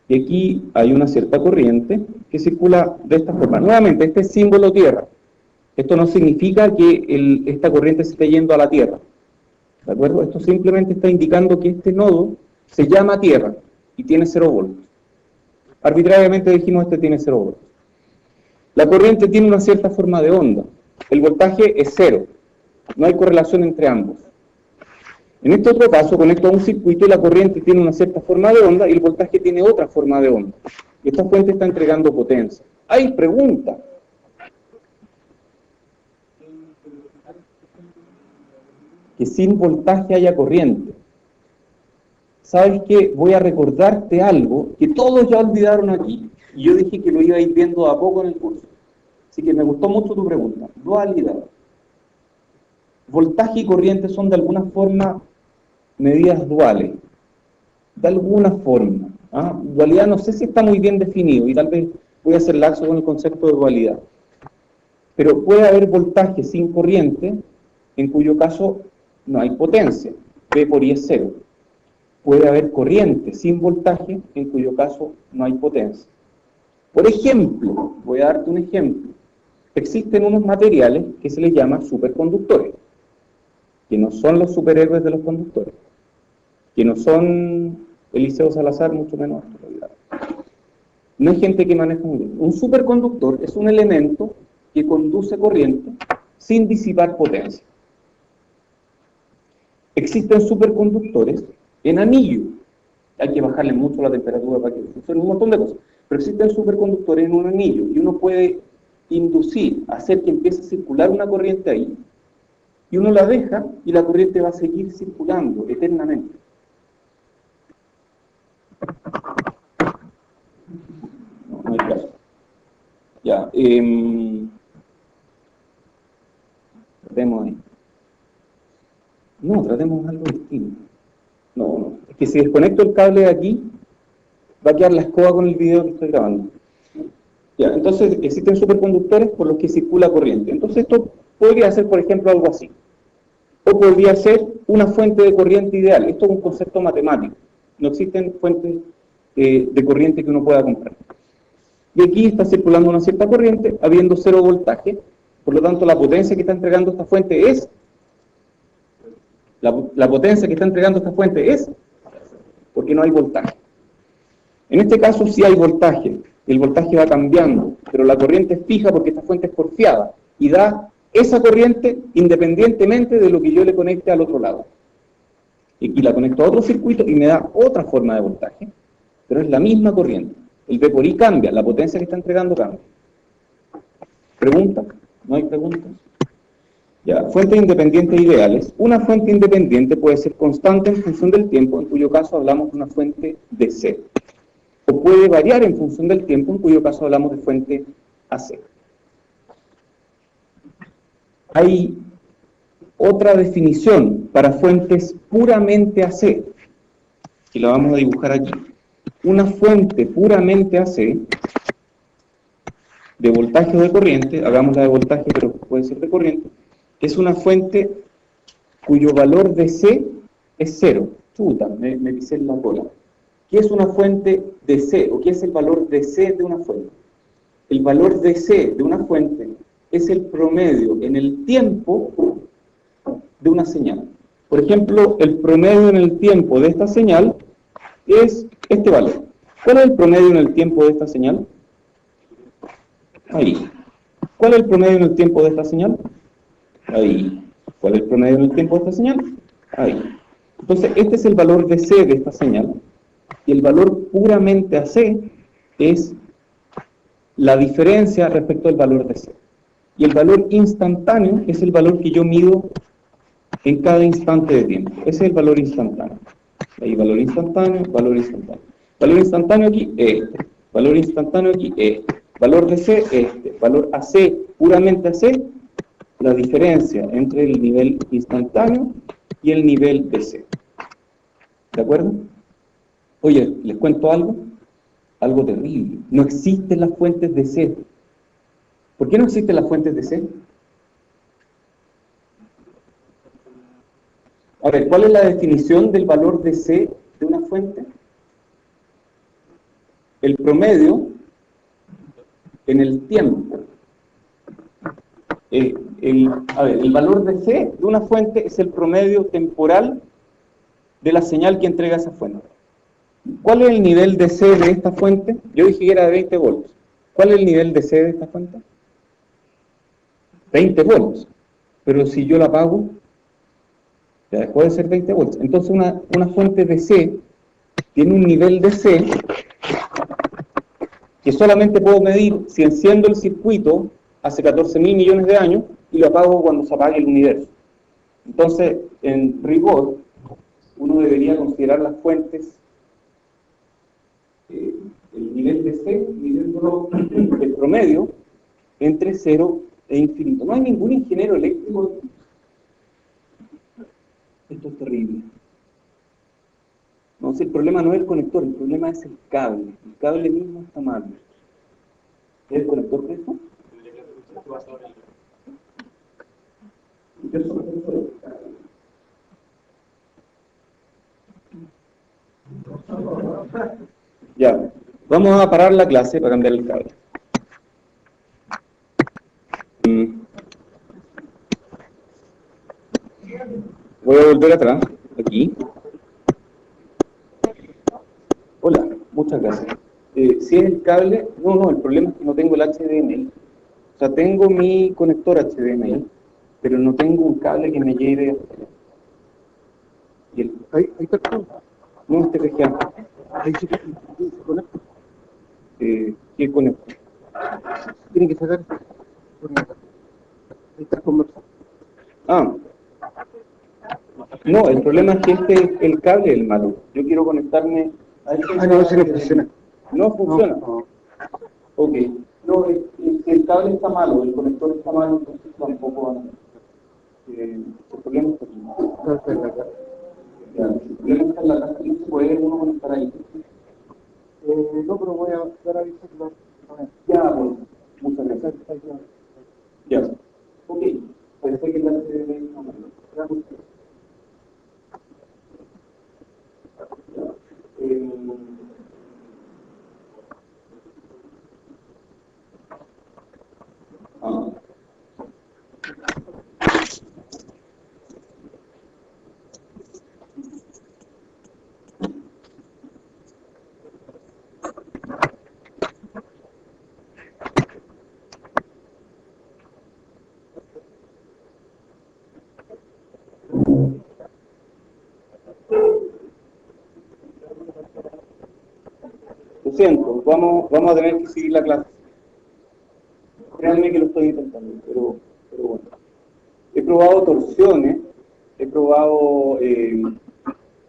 Y aquí hay una cierta corriente que circula de esta forma. Nuevamente, este es símbolo tierra. Esto no significa que esta corriente se esté yendo a la tierra. ¿De acuerdo? Esto simplemente está indicando que este nodo se llama tierra y tiene 0 voltios. Arbitrariamente dijimos este tiene 0 voltios. La corriente tiene una cierta forma de onda. El voltaje es 0. No hay correlación entre ambos. En este otro caso, conecto a un circuito y la corriente tiene una cierta forma de onda y el voltaje tiene otra forma de onda. Y esta fuente está entregando potencia. ¡Hay pregunta! Que sin voltaje haya corriente. ¿Sabes qué? Voy a recordarte algo que todos ya olvidaron aquí. Y yo dije que lo iba a ir viendo a poco en el curso. Así que me gustó mucho tu pregunta. Dualidad. Voltaje y corriente son de alguna forma medidas duales. De alguna forma. Dualidad no sé si está muy bien definido y tal vez voy a hacer laxo con el concepto de dualidad. Pero puede haber voltaje sin corriente, en cuyo caso no hay potencia. V por I es 0. Puede haber corriente sin voltaje, en cuyo caso no hay potencia. Por ejemplo, voy a darte un ejemplo. Existen unos materiales que se les llama superconductores, que no son los superhéroes de los conductores, que no son Eliseo Salazar, mucho menos. No hay gente que maneja muy bien. Un superconductor es un elemento que conduce corriente sin disipar potencia. Existen superconductores en anillo. Hay que bajarle mucho la temperatura para que funcione, un montón de cosas. Pero existen superconductores en un anillo y uno puede inducir, hacer que empiece a circular una corriente ahí y uno la deja y la corriente va a seguir circulando eternamente. No hay caso. Ya, tratemos ahí. No, tratemos algo distinto. No, es que si desconecto el cable de aquí, va a quedar la escoba con el video que estoy grabando. Ya, entonces existen superconductores por los que circula corriente. Entonces esto podría ser, por ejemplo, algo así. O podría ser una fuente de corriente ideal. Esto es un concepto matemático. No existen fuentes de corriente que uno pueda comprar. Y aquí está circulando una cierta corriente, habiendo 0 voltaje. Por lo tanto, la potencia que está entregando esta fuente es... La potencia que está entregando esta fuente es... porque no hay voltaje. En este caso sí hay voltaje. El voltaje va cambiando, pero la corriente es fija porque esta fuente es porfiada y da esa corriente independientemente de lo que yo le conecte al otro lado. Y aquí la conecto a otro circuito y me da otra forma de voltaje, pero es la misma corriente. El V por I cambia, la potencia que está entregando cambia. ¿Preguntas? ¿No hay preguntas? Ya, fuentes independientes ideales. Una fuente independiente puede ser constante en función del tiempo, en cuyo caso hablamos de una fuente DC. O puede variar en función del tiempo, en cuyo caso hablamos de fuente AC. Hay otra definición para fuentes puramente AC, que la vamos a dibujar aquí. Una fuente puramente AC, de voltaje o de corriente, hagámosla de voltaje, pero puede ser de corriente, es una fuente cuyo valor DC es 0. Chuta, me pisé en la cola. ¿Qué es una fuente DC? ¿O qué es el valor DC de una fuente? El valor DC de una fuente es el promedio en el tiempo de una señal. Por ejemplo, el promedio en el tiempo de esta señal es este valor. ¿Cuál es el promedio en el tiempo de esta señal? Ahí. ¿Cuál es el promedio en el tiempo de esta señal? Ahí. ¿Cuál es el promedio en el tiempo de esta señal? Ahí. Entonces, este es el valor de C de esta señal. Y el valor puramente AC es la diferencia respecto al valor de C. Y el valor instantáneo es el valor que yo mido en cada instante de tiempo. Ese es el valor instantáneo. Ahí, valor instantáneo, valor instantáneo. Valor instantáneo aquí, este. Valor instantáneo aquí, este. Valor de C, este. Valor AC, puramente AC, la diferencia entre el nivel instantáneo y el nivel de C. ¿De acuerdo? Oye, les cuento algo terrible. No existen las fuentes de C. ¿Por qué no existen las fuentes de C? A ver, ¿cuál es la definición del valor de C de una fuente? El promedio en el tiempo. El valor de C de una fuente es el promedio temporal de la señal que entrega esa fuente. ¿Cuál es el nivel de C de esta fuente? Yo dije que era de 20 volts. ¿Cuál es el nivel de C de esta fuente? 20 volts. Pero si yo la apago, ya dejó de ser 20 volts. Entonces una fuente de C tiene un nivel de C que solamente puedo medir si enciendo el circuito hace 14.000 millones de años y lo apago cuando se apague el universo. Entonces, en rigor, uno debería considerar las fuentes, el nivel de C, el promedio, entre 0 e infinito. No hay ningún ingeniero eléctrico. Esto es terrible. No, el problema no es el conector, el problema es el cable. El cable mismo está mal. ¿Es el conector de esto? Ya, vamos a parar la clase para cambiar el cable. Voy a volver atrás, aquí. Hola, muchas gracias. Si es el cable, no, el problema es que no tengo el HDMI. O sea, tengo mi conector HDMI, pero no tengo un cable que me lleve. Ahí está el cable. No, este región. Ahí se conecta. ¿Qué conecta? Tiene que sacar. Ahí está conversando. No, el problema es que el cable es el malo. Yo quiero conectarme a este. No, ese no funciona. ¿No funciona? No. Ok. No, el cable está malo, el conector está malo, entonces tampoco va a... el problema está aquí. El problema está en la casa, no se puede uno conectar ahí. No, pero voy a dar aviso. Ya, bueno, muchas gracias. Ya. Ok. Parece que la HDMI está malo. Lo siento, vamos a tener que seguir la clase. Créanme que lo estoy intentando, pero bueno. He probado torsiones, he probado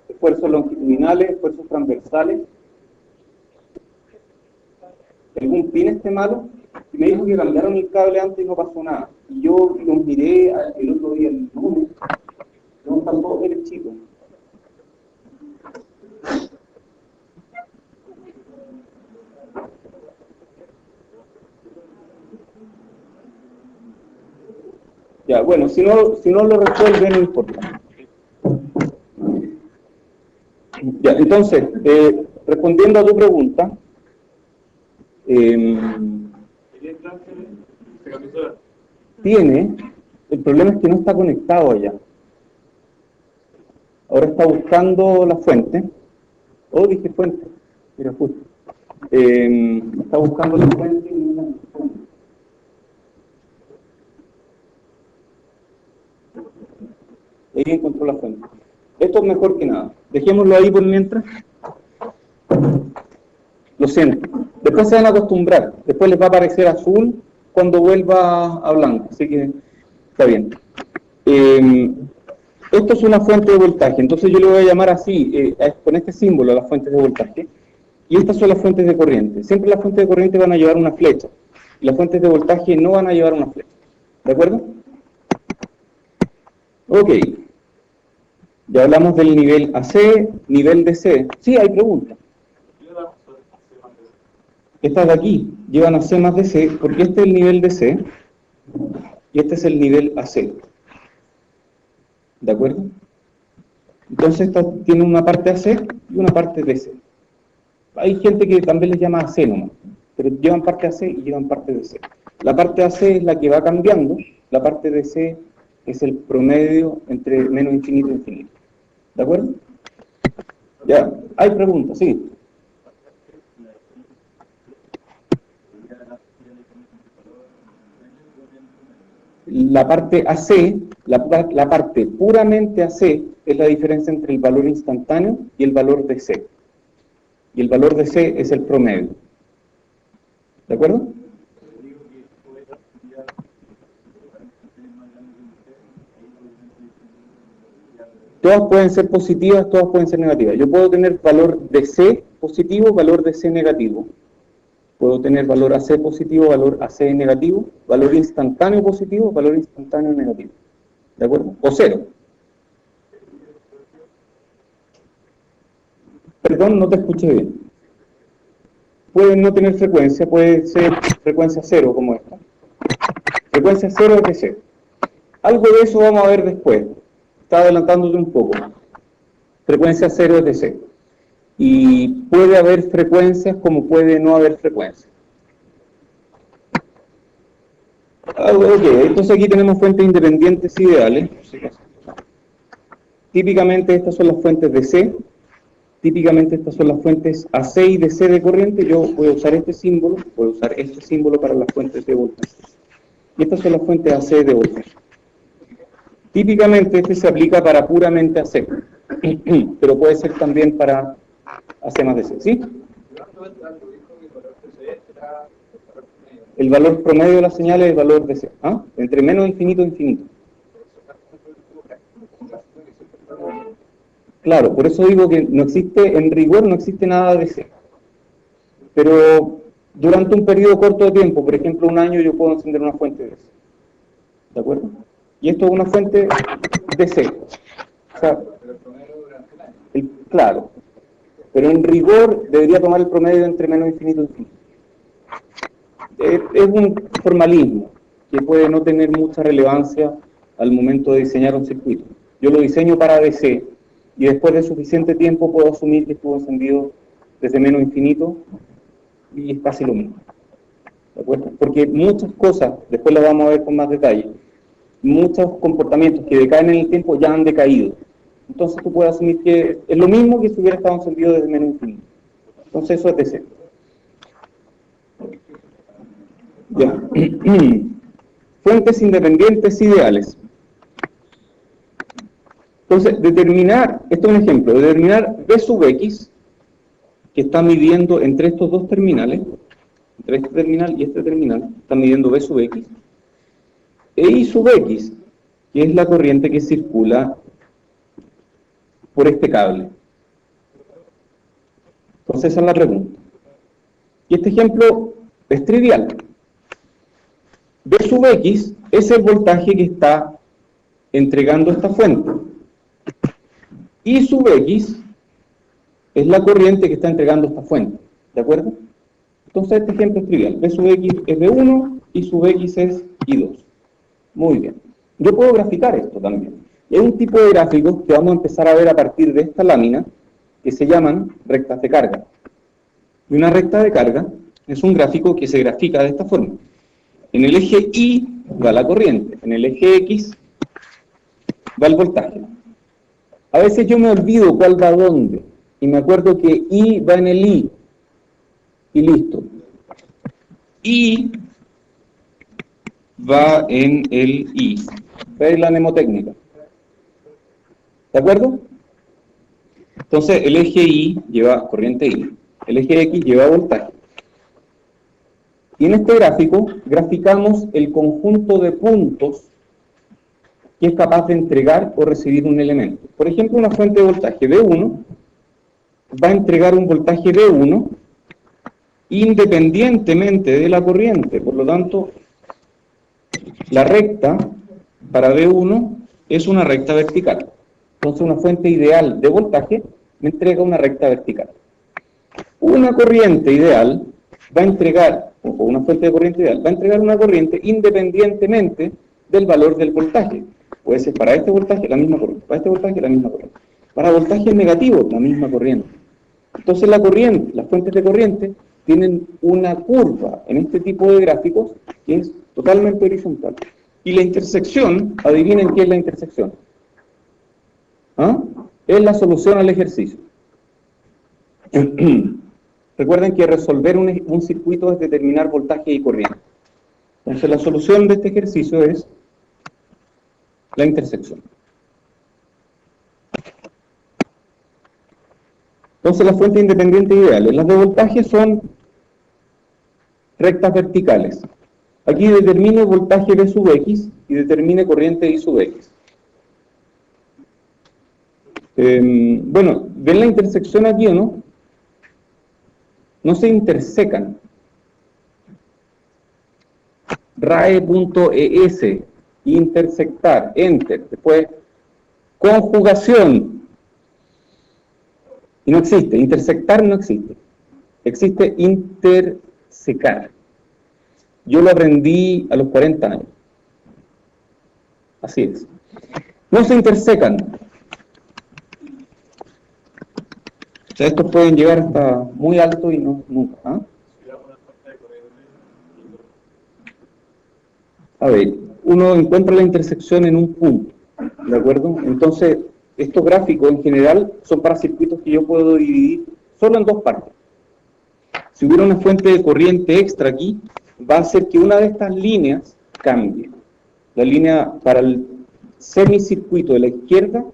esfuerzos longitudinales, esfuerzos transversales. ¿Algún pin esté malo? Y me dijo que cambiaron el cable antes y no pasó nada. Y yo los miré el otro día, el lunes, no están todos derechitos. Ya, bueno, si no lo resuelve, no importa. Ya, entonces, respondiendo a tu pregunta, el problema es que no está conectado allá. Ahora está buscando la fuente. Oh, dije fuente, era justo. Está buscando la fuente y no la encuentra. Ahí encontró la fuente. Esto es mejor que nada. Dejémoslo ahí por mientras. Lo siento. Después se van a acostumbrar. Después les va a aparecer azul cuando vuelva a blanco. Así que está bien. Esto es una fuente de voltaje. Entonces yo le voy a llamar así, con este símbolo, las fuentes de voltaje. Y estas son las fuentes de corriente. Siempre las fuentes de corriente van a llevar una flecha. Y las fuentes de voltaje no van a llevar una flecha. ¿De acuerdo? Ok. Ya hablamos del nivel AC, nivel DC. Sí, hay preguntas. Estas de aquí llevan a C más DC, porque este es el nivel DC y este es el nivel AC. ¿De acuerdo? Entonces esta tiene una parte AC y una parte DC. Hay gente que también les llama AC nomás, pero llevan parte AC y llevan parte DC. La parte AC es la que va cambiando, la parte DC es el promedio entre menos infinito e infinito. ¿De acuerdo? Ya, hay preguntas, sí. La parte AC, la parte puramente AC, es la diferencia entre el valor instantáneo y el valor DC. Y el valor DC es el promedio. ¿De acuerdo? Todas pueden ser positivas, todas pueden ser negativas. Yo puedo tener valor DC positivo, valor DC negativo. Puedo tener valor AC positivo, valor AC negativo, valor instantáneo positivo, valor instantáneo negativo. ¿De acuerdo? O cero. Perdón, no te escuché bien. Puede no tener frecuencia, puede ser frecuencia cero como esta. Frecuencia cero es DC. Algo de eso vamos a ver después. Está adelantándote un poco. Frecuencia cero es DC. Y puede haber frecuencias como puede no haber frecuencias. Ok, entonces aquí tenemos fuentes independientes ideales. Típicamente estas son las fuentes DC. Típicamente estas son las fuentes AC y DC de corriente. Yo voy a usar este símbolo, para las fuentes de voltaje. Y estas son las fuentes AC de voltaje. Típicamente este se aplica para puramente AC, pero puede ser también para AC más DC, ¿sí? El valor promedio de la señal es el valor DC, ¿ah? Entre menos infinito e infinito. Claro, por eso digo que no existe, en rigor no existe nada de DC. Pero durante un periodo corto de tiempo, por ejemplo un año, yo puedo encender una fuente DC. ¿De acuerdo? Y esto es una fuente DC. O sea, claro. Pero en rigor debería tomar el promedio entre menos infinito e infinito. Es un formalismo que puede no tener mucha relevancia al momento de diseñar un circuito. Yo lo diseño para DC y después de suficiente tiempo puedo asumir que estuvo encendido desde menos infinito y es casi lo mismo. ¿De acuerdo? Porque muchas cosas, después las vamos a ver con más detalle, muchos comportamientos que decaen en el tiempo ya han decaído. Entonces tú puedes asumir que es lo mismo que si hubiera estado encendido desde menos infinito. Entonces eso es DC. Ya. Fuentes independientes ideales. Entonces, determinar, esto es un ejemplo, determinar B sub X, que está midiendo entre estos dos terminales, entre este terminal y este terminal, está midiendo B sub X, e I sub X, que es la corriente que circula por este cable. Entonces esa es la pregunta. Y este ejemplo es trivial. B sub X es el voltaje que está entregando esta fuente. I sub X es la corriente que está entregando esta fuente. ¿De acuerdo? Entonces este ejemplo es trivial. B sub X es B1, I sub X es I2. Muy bien. Yo puedo graficar esto también. Y hay un tipo de gráficos que vamos a empezar a ver a partir de esta lámina que se llaman rectas de carga. Y una recta de carga es un gráfico que se grafica de esta forma. En el eje Y va la corriente, en el eje X va el voltaje. A veces yo me olvido cuál va a dónde, y me acuerdo que I va en el I, y listo. I va en el I. ¿Veis la mnemotécnica? ¿De acuerdo? Entonces, el eje Y lleva corriente I, el eje X lleva voltaje. Y en este gráfico, graficamos el conjunto de puntos que es capaz de entregar o recibir un elemento. Por ejemplo, una fuente de voltaje V1 va a entregar un voltaje V1 independientemente de la corriente. Por lo tanto, la recta para V1 es una recta vertical. Entonces, una fuente ideal de voltaje me entrega una recta vertical. Una corriente ideal va a entregar, o una fuente de corriente ideal, va a entregar una corriente independientemente del valor del voltaje. Puede ser para este voltaje la misma corriente, para este voltaje la misma corriente. Para voltajes negativos, la misma corriente. Entonces la corriente, las fuentes de corriente tienen una curva en este tipo de gráficos que es totalmente horizontal. Y la intersección, adivinen qué es la intersección. ¿Ah? Es la solución al ejercicio. Recuerden que resolver un circuito es determinar voltaje y corriente. Entonces la solución de este ejercicio es la intersección. Entonces las fuentes independientes ideales, las de voltaje son rectas verticales. Aquí determine voltaje V sub X y determine corriente I sub X. Bueno, ¿ven la intersección aquí o no? No se intersecan. RAE.es, intersectar, enter, después conjugación. Y no existe, intersectar no existe. Existe intersecar. Yo lo aprendí a los 40 años. Así es. No se intersecan. O sea, estos pueden llegar hasta muy alto y no nunca. ¿Ah? A ver, uno encuentra la intersección en un punto, ¿de acuerdo? Entonces, estos gráficos en general son para circuitos que yo puedo dividir solo en dos partes. Si hubiera una fuente de corriente extra aquí, va a hacer que una de estas líneas cambie. La línea para el semicircuito de la izquierda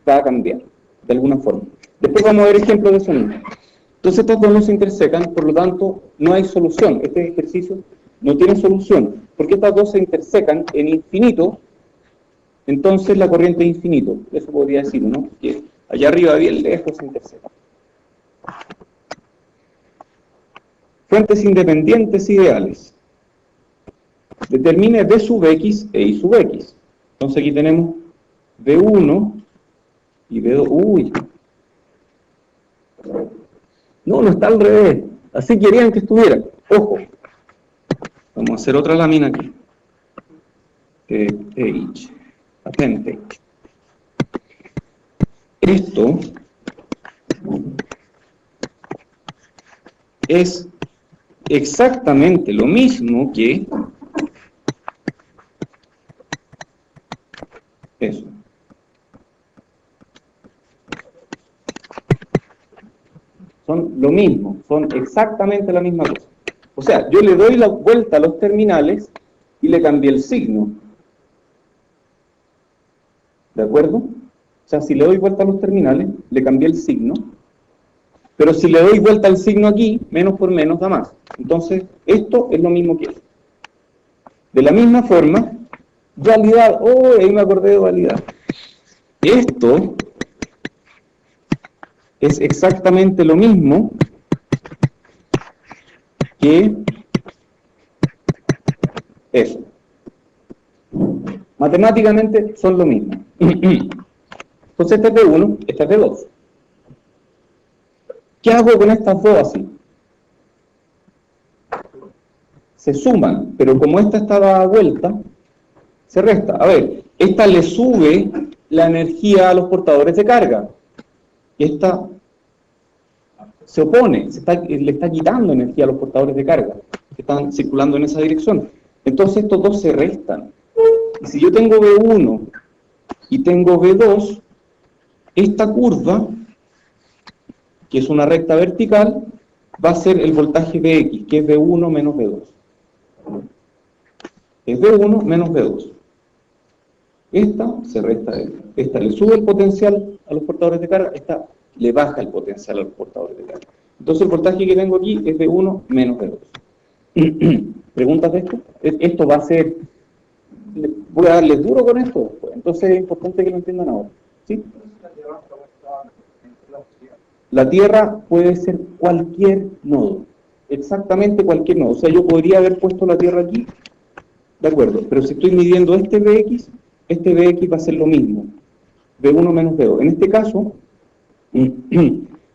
va a cambiar, de alguna forma. Después vamos a ver ejemplos de eso mismo. Entonces estas dos no se intersecan, por lo tanto no hay solución. Este ejercicio no tiene solución, porque estas dos se intersecan en infinito, entonces la corriente es infinito. Eso podría decir, ¿no? Que allá arriba, bien lejos, se intersecan. Fuentes independientes ideales. Determine V sub X e I sub X. Entonces aquí tenemos V1 y V2. Uy. No, no está al revés. Así querían que estuviera. Ojo. Vamos a hacer otra lámina aquí. Atente. Esto es exactamente lo mismo que eso. Son lo mismo, son exactamente la misma cosa. O sea, yo le doy la vuelta a los terminales y le cambié el signo. ¿De acuerdo? O sea, si le doy vuelta a los terminales, le cambié el signo. Pero si le doy vuelta al signo aquí, menos por menos da más. Entonces, esto es lo mismo que eso. De la misma forma, dualidad. Oh, ahí me acordé de dualidad. Esto es exactamente lo mismo que eso. Matemáticamente son lo mismo. Entonces este es de 1, este es de 2. ¿Qué hago con estas dos así? Se suman, pero como esta está dada vuelta, se resta. A ver, esta le sube la energía a los portadores de carga. Esta se opone, le está quitando energía a los portadores de carga que están circulando en esa dirección. Entonces estos dos se restan. Y si yo tengo V1 y tengo V2, esta curva, que es una recta vertical, va a ser el voltaje Vx, que es V1 menos V2. Es V1 menos V2. Esta se resta de esta. Esta le sube el potencial a los portadores de carga, esta le baja el potencial a los portadores de carga. Entonces el voltaje que tengo aquí es V1 menos V2. ¿Preguntas de esto? Esto va a ser... Voy a darles duro con esto. Entonces es importante que lo entiendan ahora. ¿Sí? La Tierra puede ser cualquier nodo. Exactamente cualquier nodo. O sea, yo podría haber puesto la Tierra aquí. De acuerdo. Pero si estoy midiendo este Vx va a ser lo mismo. V1 menos V2. En este caso,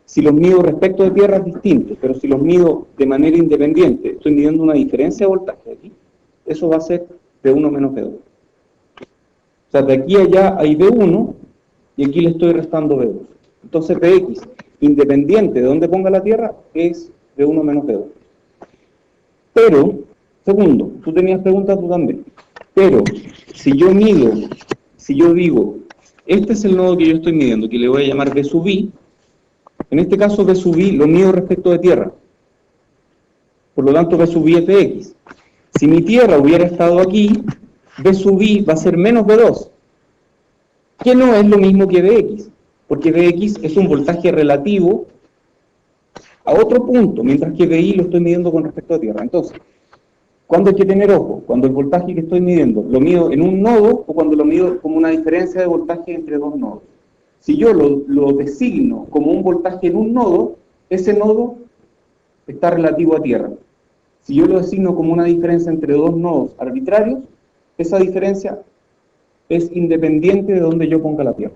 si los mido respecto de tierras distintas, pero si los mido de manera independiente, estoy midiendo una diferencia de voltaje aquí, eso va a ser V1 menos V2. O sea, de aquí a allá hay V1 y aquí le estoy restando V2. Entonces Vx, independiente de donde ponga la tierra, es V1 menos V2. Pero, segundo, tú tenías preguntas, tú también. Pero, si yo digo, este es el nodo que yo estoy midiendo, que le voy a llamar V sub I, en este caso V sub I lo mido respecto de tierra. Por lo tanto, V sub I es Vx. Si mi tierra hubiera estado aquí, V sub I va a ser menos V2, que no es lo mismo que Vx, porque Vx es un voltaje relativo a otro punto, mientras que Vi lo estoy midiendo con respecto a tierra. Entonces, ¿cuándo hay que tener ojo? Cuando el voltaje que estoy midiendo lo mido en un nodo o cuando lo mido como una diferencia de voltaje entre dos nodos. Si yo lo designo como un voltaje en un nodo, ese nodo está relativo a tierra. Si yo lo designo como una diferencia entre dos nodos arbitrarios, esa diferencia es independiente de donde yo ponga la tierra.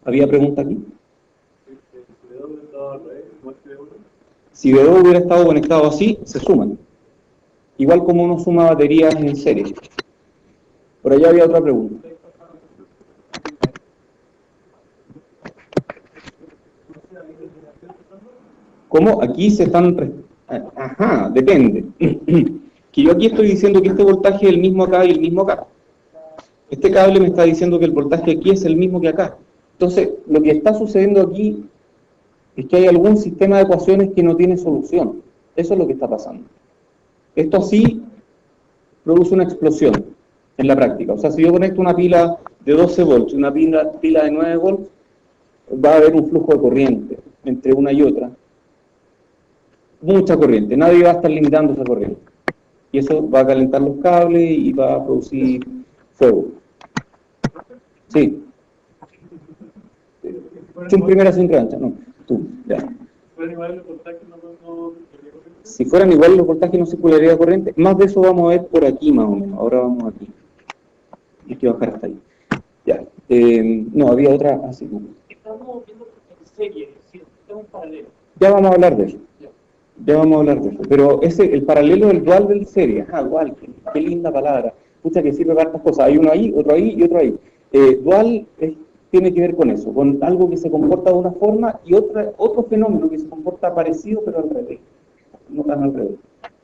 ¿Había pregunta aquí? Si V2 hubiera estado conectado así, se suman. Igual como uno suma baterías en serie. Por allá había otra pregunta. ¿Cómo? Aquí se están... Ajá, depende. Que yo aquí estoy diciendo que este voltaje es el mismo acá y el mismo acá. Este cable me está diciendo que el voltaje aquí es el mismo que acá. Entonces, lo que está sucediendo aquí es que hay algún sistema de ecuaciones que no tiene solución. Eso es lo que está pasando. Esto así produce una explosión en la práctica. O sea, si yo conecto una pila de 12 volts y una pila de 9 volts, va a haber un flujo de corriente entre una y otra. Mucha corriente. Nadie va a estar limitando esa corriente. Y eso va a calentar los cables y va a producir fuego. Sí. Sin primera, sin revancha. No, tú, ya. Si fueran iguales los voltajes no circularía corriente. Más de eso vamos a ver por aquí más o menos. Ahora vamos aquí. Hay que bajar hasta ahí. Ya. No, había otra así. Estamos viendo en serie, es decir, es un paralelo. Ya vamos a hablar de eso. Ya vamos a hablar de eso. Pero el paralelo del dual del serie. Ah, dual, qué linda palabra. Pucha que sirve para estas cosas. Hay uno ahí y otro ahí. Dual tiene que ver con eso, con algo que se comporta de una forma y otro fenómeno que se comporta parecido pero al revés. No tan al revés.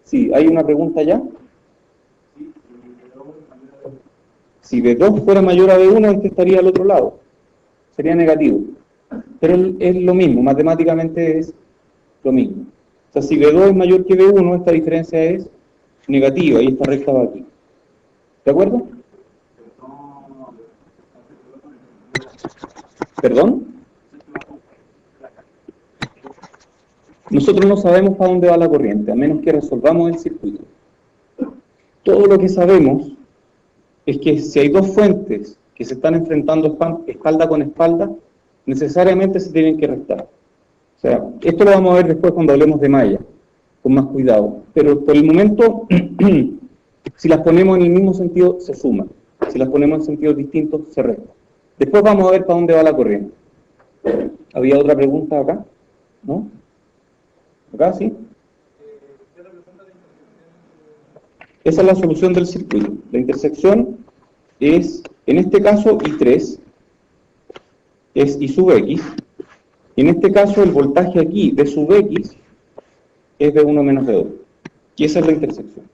Sí, hay una pregunta ya. Si V2 fuera mayor a V1, este estaría al otro lado. Sería negativo. Pero es lo mismo, matemáticamente es lo mismo. O sea, si V2 es mayor que V1, esta diferencia es negativa y esta recta va aquí. ¿De acuerdo? ¿Perdón? Nosotros no sabemos para dónde va la corriente, a menos que resolvamos el circuito. Todo lo que sabemos es que si hay dos fuentes que se están enfrentando espalda con espalda, necesariamente se tienen que restar. O sea, esto lo vamos a ver después cuando hablemos de malla, con más cuidado. Pero por el momento, si las ponemos en el mismo sentido, se suman. Si las ponemos en sentidos distintos, se restan. Después vamos a ver para dónde va la corriente. ¿Había otra pregunta acá? ¿No? ¿Acá sí? Esa es la solución del circuito. La intersección es, en este caso, I3, es I sub X. Y en este caso, el voltaje aquí de sub X es V1 menos V2. Y esa es la intersección.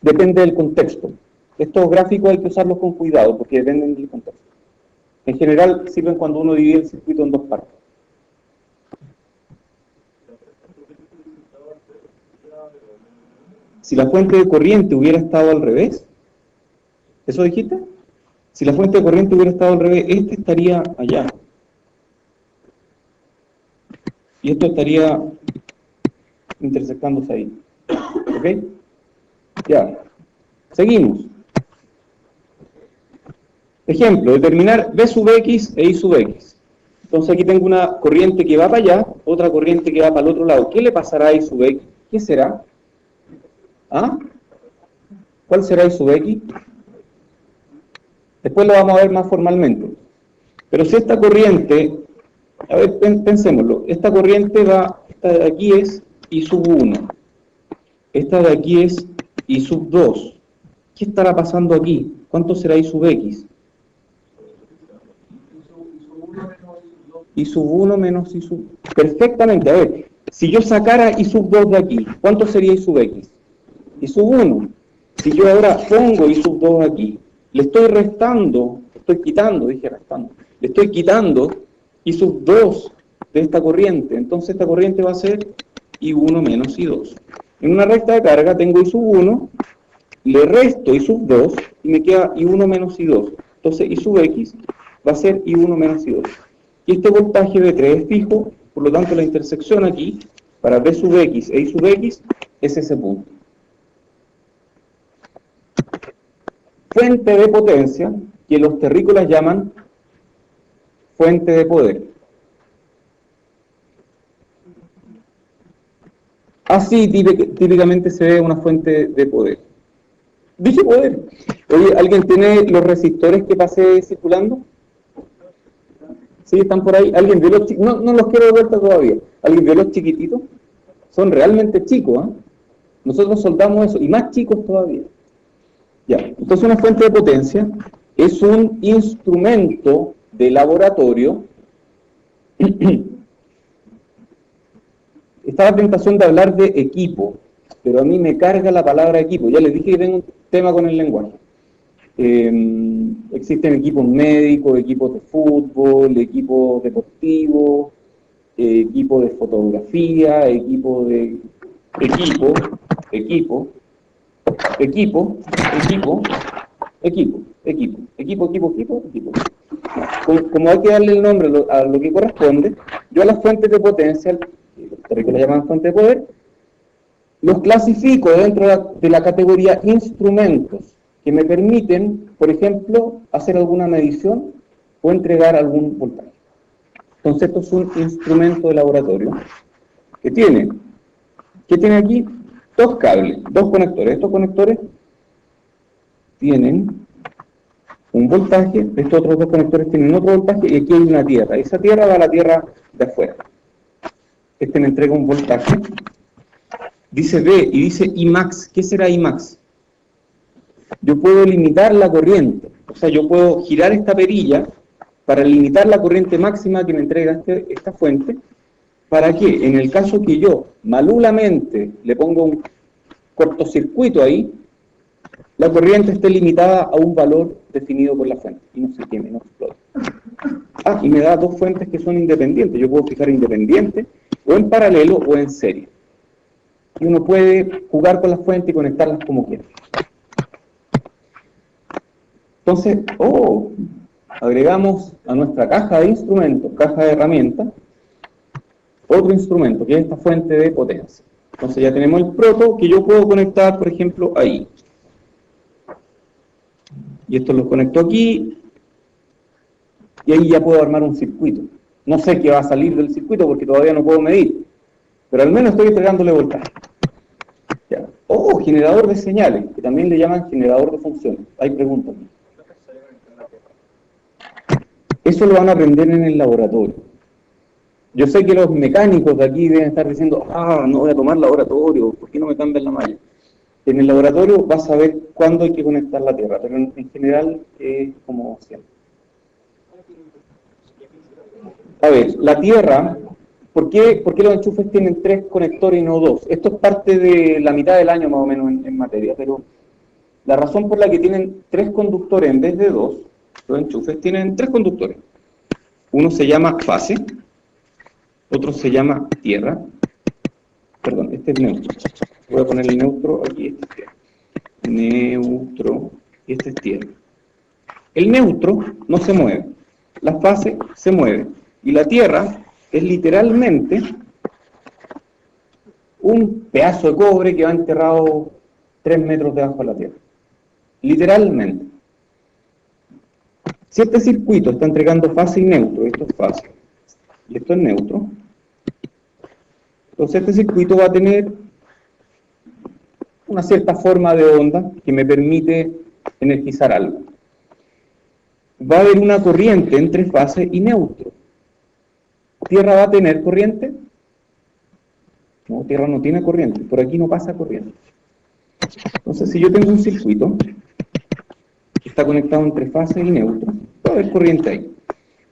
Depende del contexto. Estos gráficos hay que usarlos con cuidado porque dependen del contexto. En general, sirven cuando uno divide el circuito en dos partes. Si la fuente de corriente hubiera estado al revés, ¿Eso dijiste? Si la fuente de corriente hubiera estado al revés, este estaría allá. Y esto estaría intersectándose ahí. ¿Ok? Ya. Seguimos. Ejemplo, determinar B sub X e Y sub X. Entonces aquí tengo una corriente que va para allá, otra corriente que va para el otro lado. ¿Qué le pasará a Y sub X? ¿Qué será? ¿Ah? ¿Cuál será Y sub X? Después lo vamos a ver más formalmente. Pero si esta corriente, a ver, pensémoslo, esta corriente va, esta de aquí es Y sub 1, esta de aquí es Y sub 2. ¿Qué estará pasando aquí? ¿Cuánto será Y sub X? Y sub 1 menos Y sub... Perfectamente, a ver, si yo sacara Y sub 2 de aquí, ¿cuánto sería Y sub X? Y sub 1. Si yo ahora pongo Y sub 2 aquí, le estoy restando, le estoy quitando Y sub 2 de esta corriente, entonces esta corriente va a ser I1 menos I2. En una recta de carga tengo Y sub 1, le resto Y sub 2 y me queda I1 menos I2. Entonces I sub X va a ser I1 menos I2. Y este voltaje B3 es fijo, por lo tanto la intersección aquí, para B sub X e Y sub X, es ese punto. Fuente de potencia, que los terrícolas llaman fuente de poder. Así típicamente se ve una fuente de poder. Dije poder. Oye, ¿alguien tiene los resistores que pasé circulando? ¿Sí? ¿Están por ahí? ¿Alguien vio los chiquitos? No los quiero de vuelta todavía. ¿Alguien vio los chiquititos? Son realmente chicos, ¿eh? Nosotros soldamos eso, y más chicos todavía. Ya, entonces una fuente de potencia es un instrumento de laboratorio. Está la tentación de hablar de equipo, pero a mí me carga la palabra equipo. Ya les dije que tengo un tema con el lenguaje. Existen equipos médicos, equipos de fútbol, equipos deportivos, equipos de fotografía, equipos de... Equipo. Como hay que darle el nombre a lo que corresponde, yo a las fuentes de potencia, que la llaman fuente de poder, los clasifico dentro de la categoría instrumentos que me permiten, por ejemplo, hacer alguna medición o entregar algún voltaje. Entonces esto es un instrumento de laboratorio que tiene aquí dos cables, dos conectores. Estos conectores tienen un voltaje, estos otros dos conectores tienen otro voltaje, y aquí hay una tierra. Esa tierra va a la tierra de afuera. Este me entrega un voltaje. Dice B y dice Imax. ¿Qué será Imax? Yo puedo limitar la corriente. O sea, yo puedo girar esta perilla para limitar la corriente máxima que me entrega esta fuente. ¿Para qué? En el caso que yo malulamente le pongo un cortocircuito ahí, la corriente esté limitada a un valor definido por la fuente y no se queme, no explote. Y me da dos fuentes que son independientes. Yo puedo fijar independiente, o en paralelo o en serie. Y uno puede jugar con las fuentes y conectarlas como quiera. Entonces, agregamos a nuestra caja de instrumentos, caja de herramientas, otro instrumento, que es esta fuente de potencia. Entonces ya tenemos el proto, que yo puedo conectar, por ejemplo, ahí. Y esto lo conecto aquí, y ahí ya puedo armar un circuito. No sé qué va a salir del circuito porque todavía no puedo medir, pero al menos estoy entregándole voltaje. Ya. Generador de señales, que también le llaman generador de funciones. Hay preguntas. Eso lo van a aprender en el laboratorio. Yo sé que los mecánicos de aquí deben estar diciendo, no voy a tomar laboratorio, ¿por qué no me cambian la malla? En el laboratorio vas a ver cuándo hay que conectar la tierra, pero en general es como siempre. A ver, la tierra, ¿por qué los enchufes tienen 3 conectores y no 2? Esto es parte de la mitad del año más o menos en materia, pero la razón por la que tienen 3 conductores en vez de 2, los enchufes tienen 3 conductores. Uno se llama fase, otro se llama tierra, perdón, este es neutro. Voy a poner el neutro aquí, este es tierra. Neutro, y este es tierra. El neutro no se mueve, la fase se mueve, y la Tierra es literalmente un pedazo de cobre que va enterrado 3 metros debajo de la Tierra. Literalmente. Si este circuito está entregando fase y neutro, esto es fase, y esto es neutro, entonces este circuito va a tener una cierta forma de onda que me permite energizar algo. Va a haber una corriente entre fase y neutro. ¿Tierra va a tener corriente? No, Tierra no tiene corriente, por aquí no pasa corriente. Entonces, si yo tengo un circuito que está conectado entre fase y neutro, va a haber corriente ahí.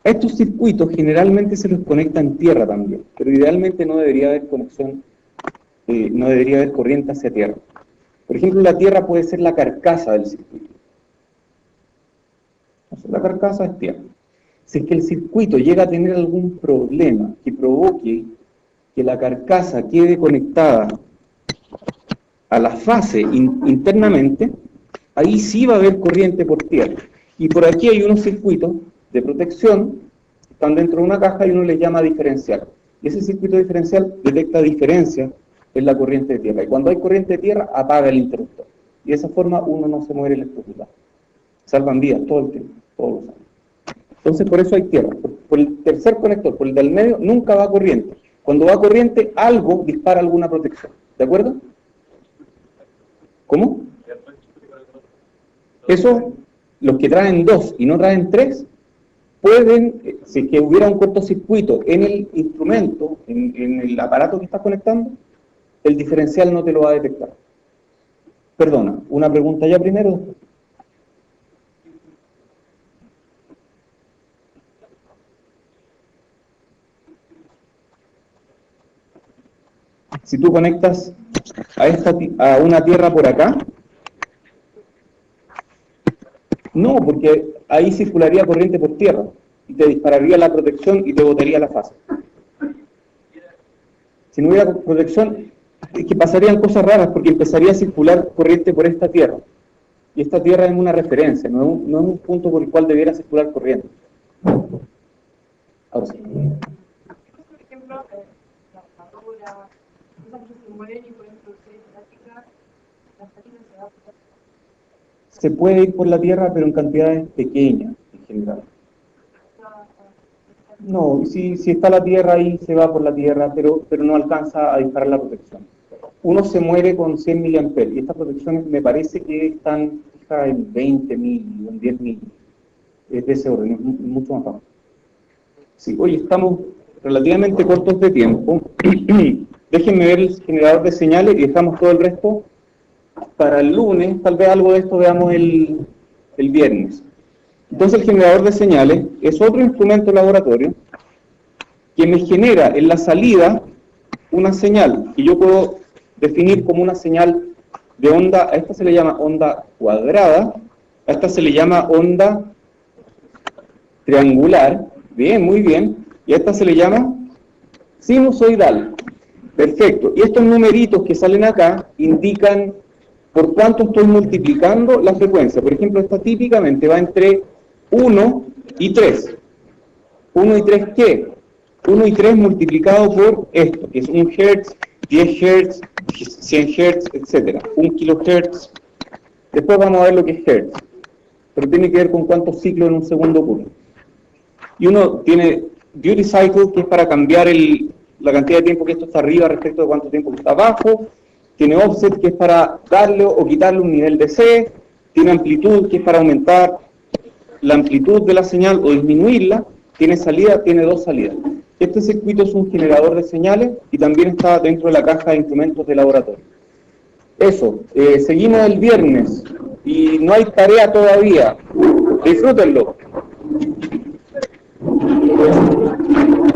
A estos circuitos generalmente se los conecta en tierra también, pero idealmente no debería haber conexión, no debería haber corriente hacia tierra. Por ejemplo, la tierra puede ser la carcasa del circuito. Entonces, la carcasa es tierra. Si es que el circuito llega a tener algún problema que provoque que la carcasa quede conectada a la fase internamente, ahí sí va a haber corriente por tierra. Y por aquí hay unos circuitos de protección, están dentro de una caja y uno les llama diferencial. Y ese circuito diferencial detecta diferencia en la corriente de tierra. Y cuando hay corriente de tierra, apaga el interruptor. Y de esa forma uno no se muere electrocutado. Salvan vidas todo el tiempo, todos los años. Entonces por eso hay tierra. Por el tercer conector, por el del medio, nunca va corriente. Cuando va corriente, algo dispara alguna protección. ¿De acuerdo? ¿Cómo? Eso, los que traen 2 y no traen 3, pueden, si es que hubiera un cortocircuito en el instrumento, en el aparato que estás conectando, el diferencial no te lo va a detectar. Perdona, una pregunta ya primero. Si tú conectas a una tierra por acá, no, porque ahí circularía corriente por tierra y te dispararía la protección y te botaría la fase. Si no hubiera protección, es que pasarían cosas raras porque empezaría a circular corriente por esta tierra. Y esta tierra es una referencia, no es un punto por el cual debiera circular corriente. Ahora sí. Por ejemplo, la armadura, cosas que se mueren y pueden producir estática, la estática se va a poder. Se puede ir por la tierra, pero en cantidades pequeñas, en general. No, si está la tierra ahí, se va por la tierra, pero no alcanza a disparar la protección. Uno se muere con 100 mA, y estas protecciones me parece que están fijas en 20.000 o en 10.000. Es de ese orden, es mucho más bajo. Sí, oye, estamos relativamente cortos de tiempo. Déjenme ver el generador de señales y dejamos todo el resto para el lunes. Tal vez algo de esto veamos el viernes. Entonces el generador de señales es otro instrumento de laboratorio que me genera en la salida una señal que yo puedo definir como una señal de onda. A esta se le llama onda cuadrada, a esta se le llama onda triangular, bien, muy bien, y a esta se le llama sinusoidal. Perfecto, y estos numeritos que salen acá indican por cuánto estoy multiplicando la frecuencia. Por ejemplo, esta típicamente va entre 1 y 3. ¿1 y 3 qué? 1 y 3 multiplicado por esto, que es 1 Hz, 10 Hz, 100 Hz, etc. 1 kHz. Después vamos a ver lo que es Hz. Pero tiene que ver con cuántos ciclos en un segundo ocurren. Y uno tiene duty cycle, que es para cambiar la cantidad de tiempo que esto está arriba respecto de cuánto tiempo que está abajo. Tiene offset, que es para darle o quitarle un nivel de C. Tiene amplitud, que es para aumentar la amplitud de la señal o disminuirla. Tiene salida, tiene 2 salidas. Este circuito es un generador de señales y también está dentro de la caja de instrumentos de laboratorio. Eso, seguimos el viernes y no hay tarea todavía. Disfrútenlo.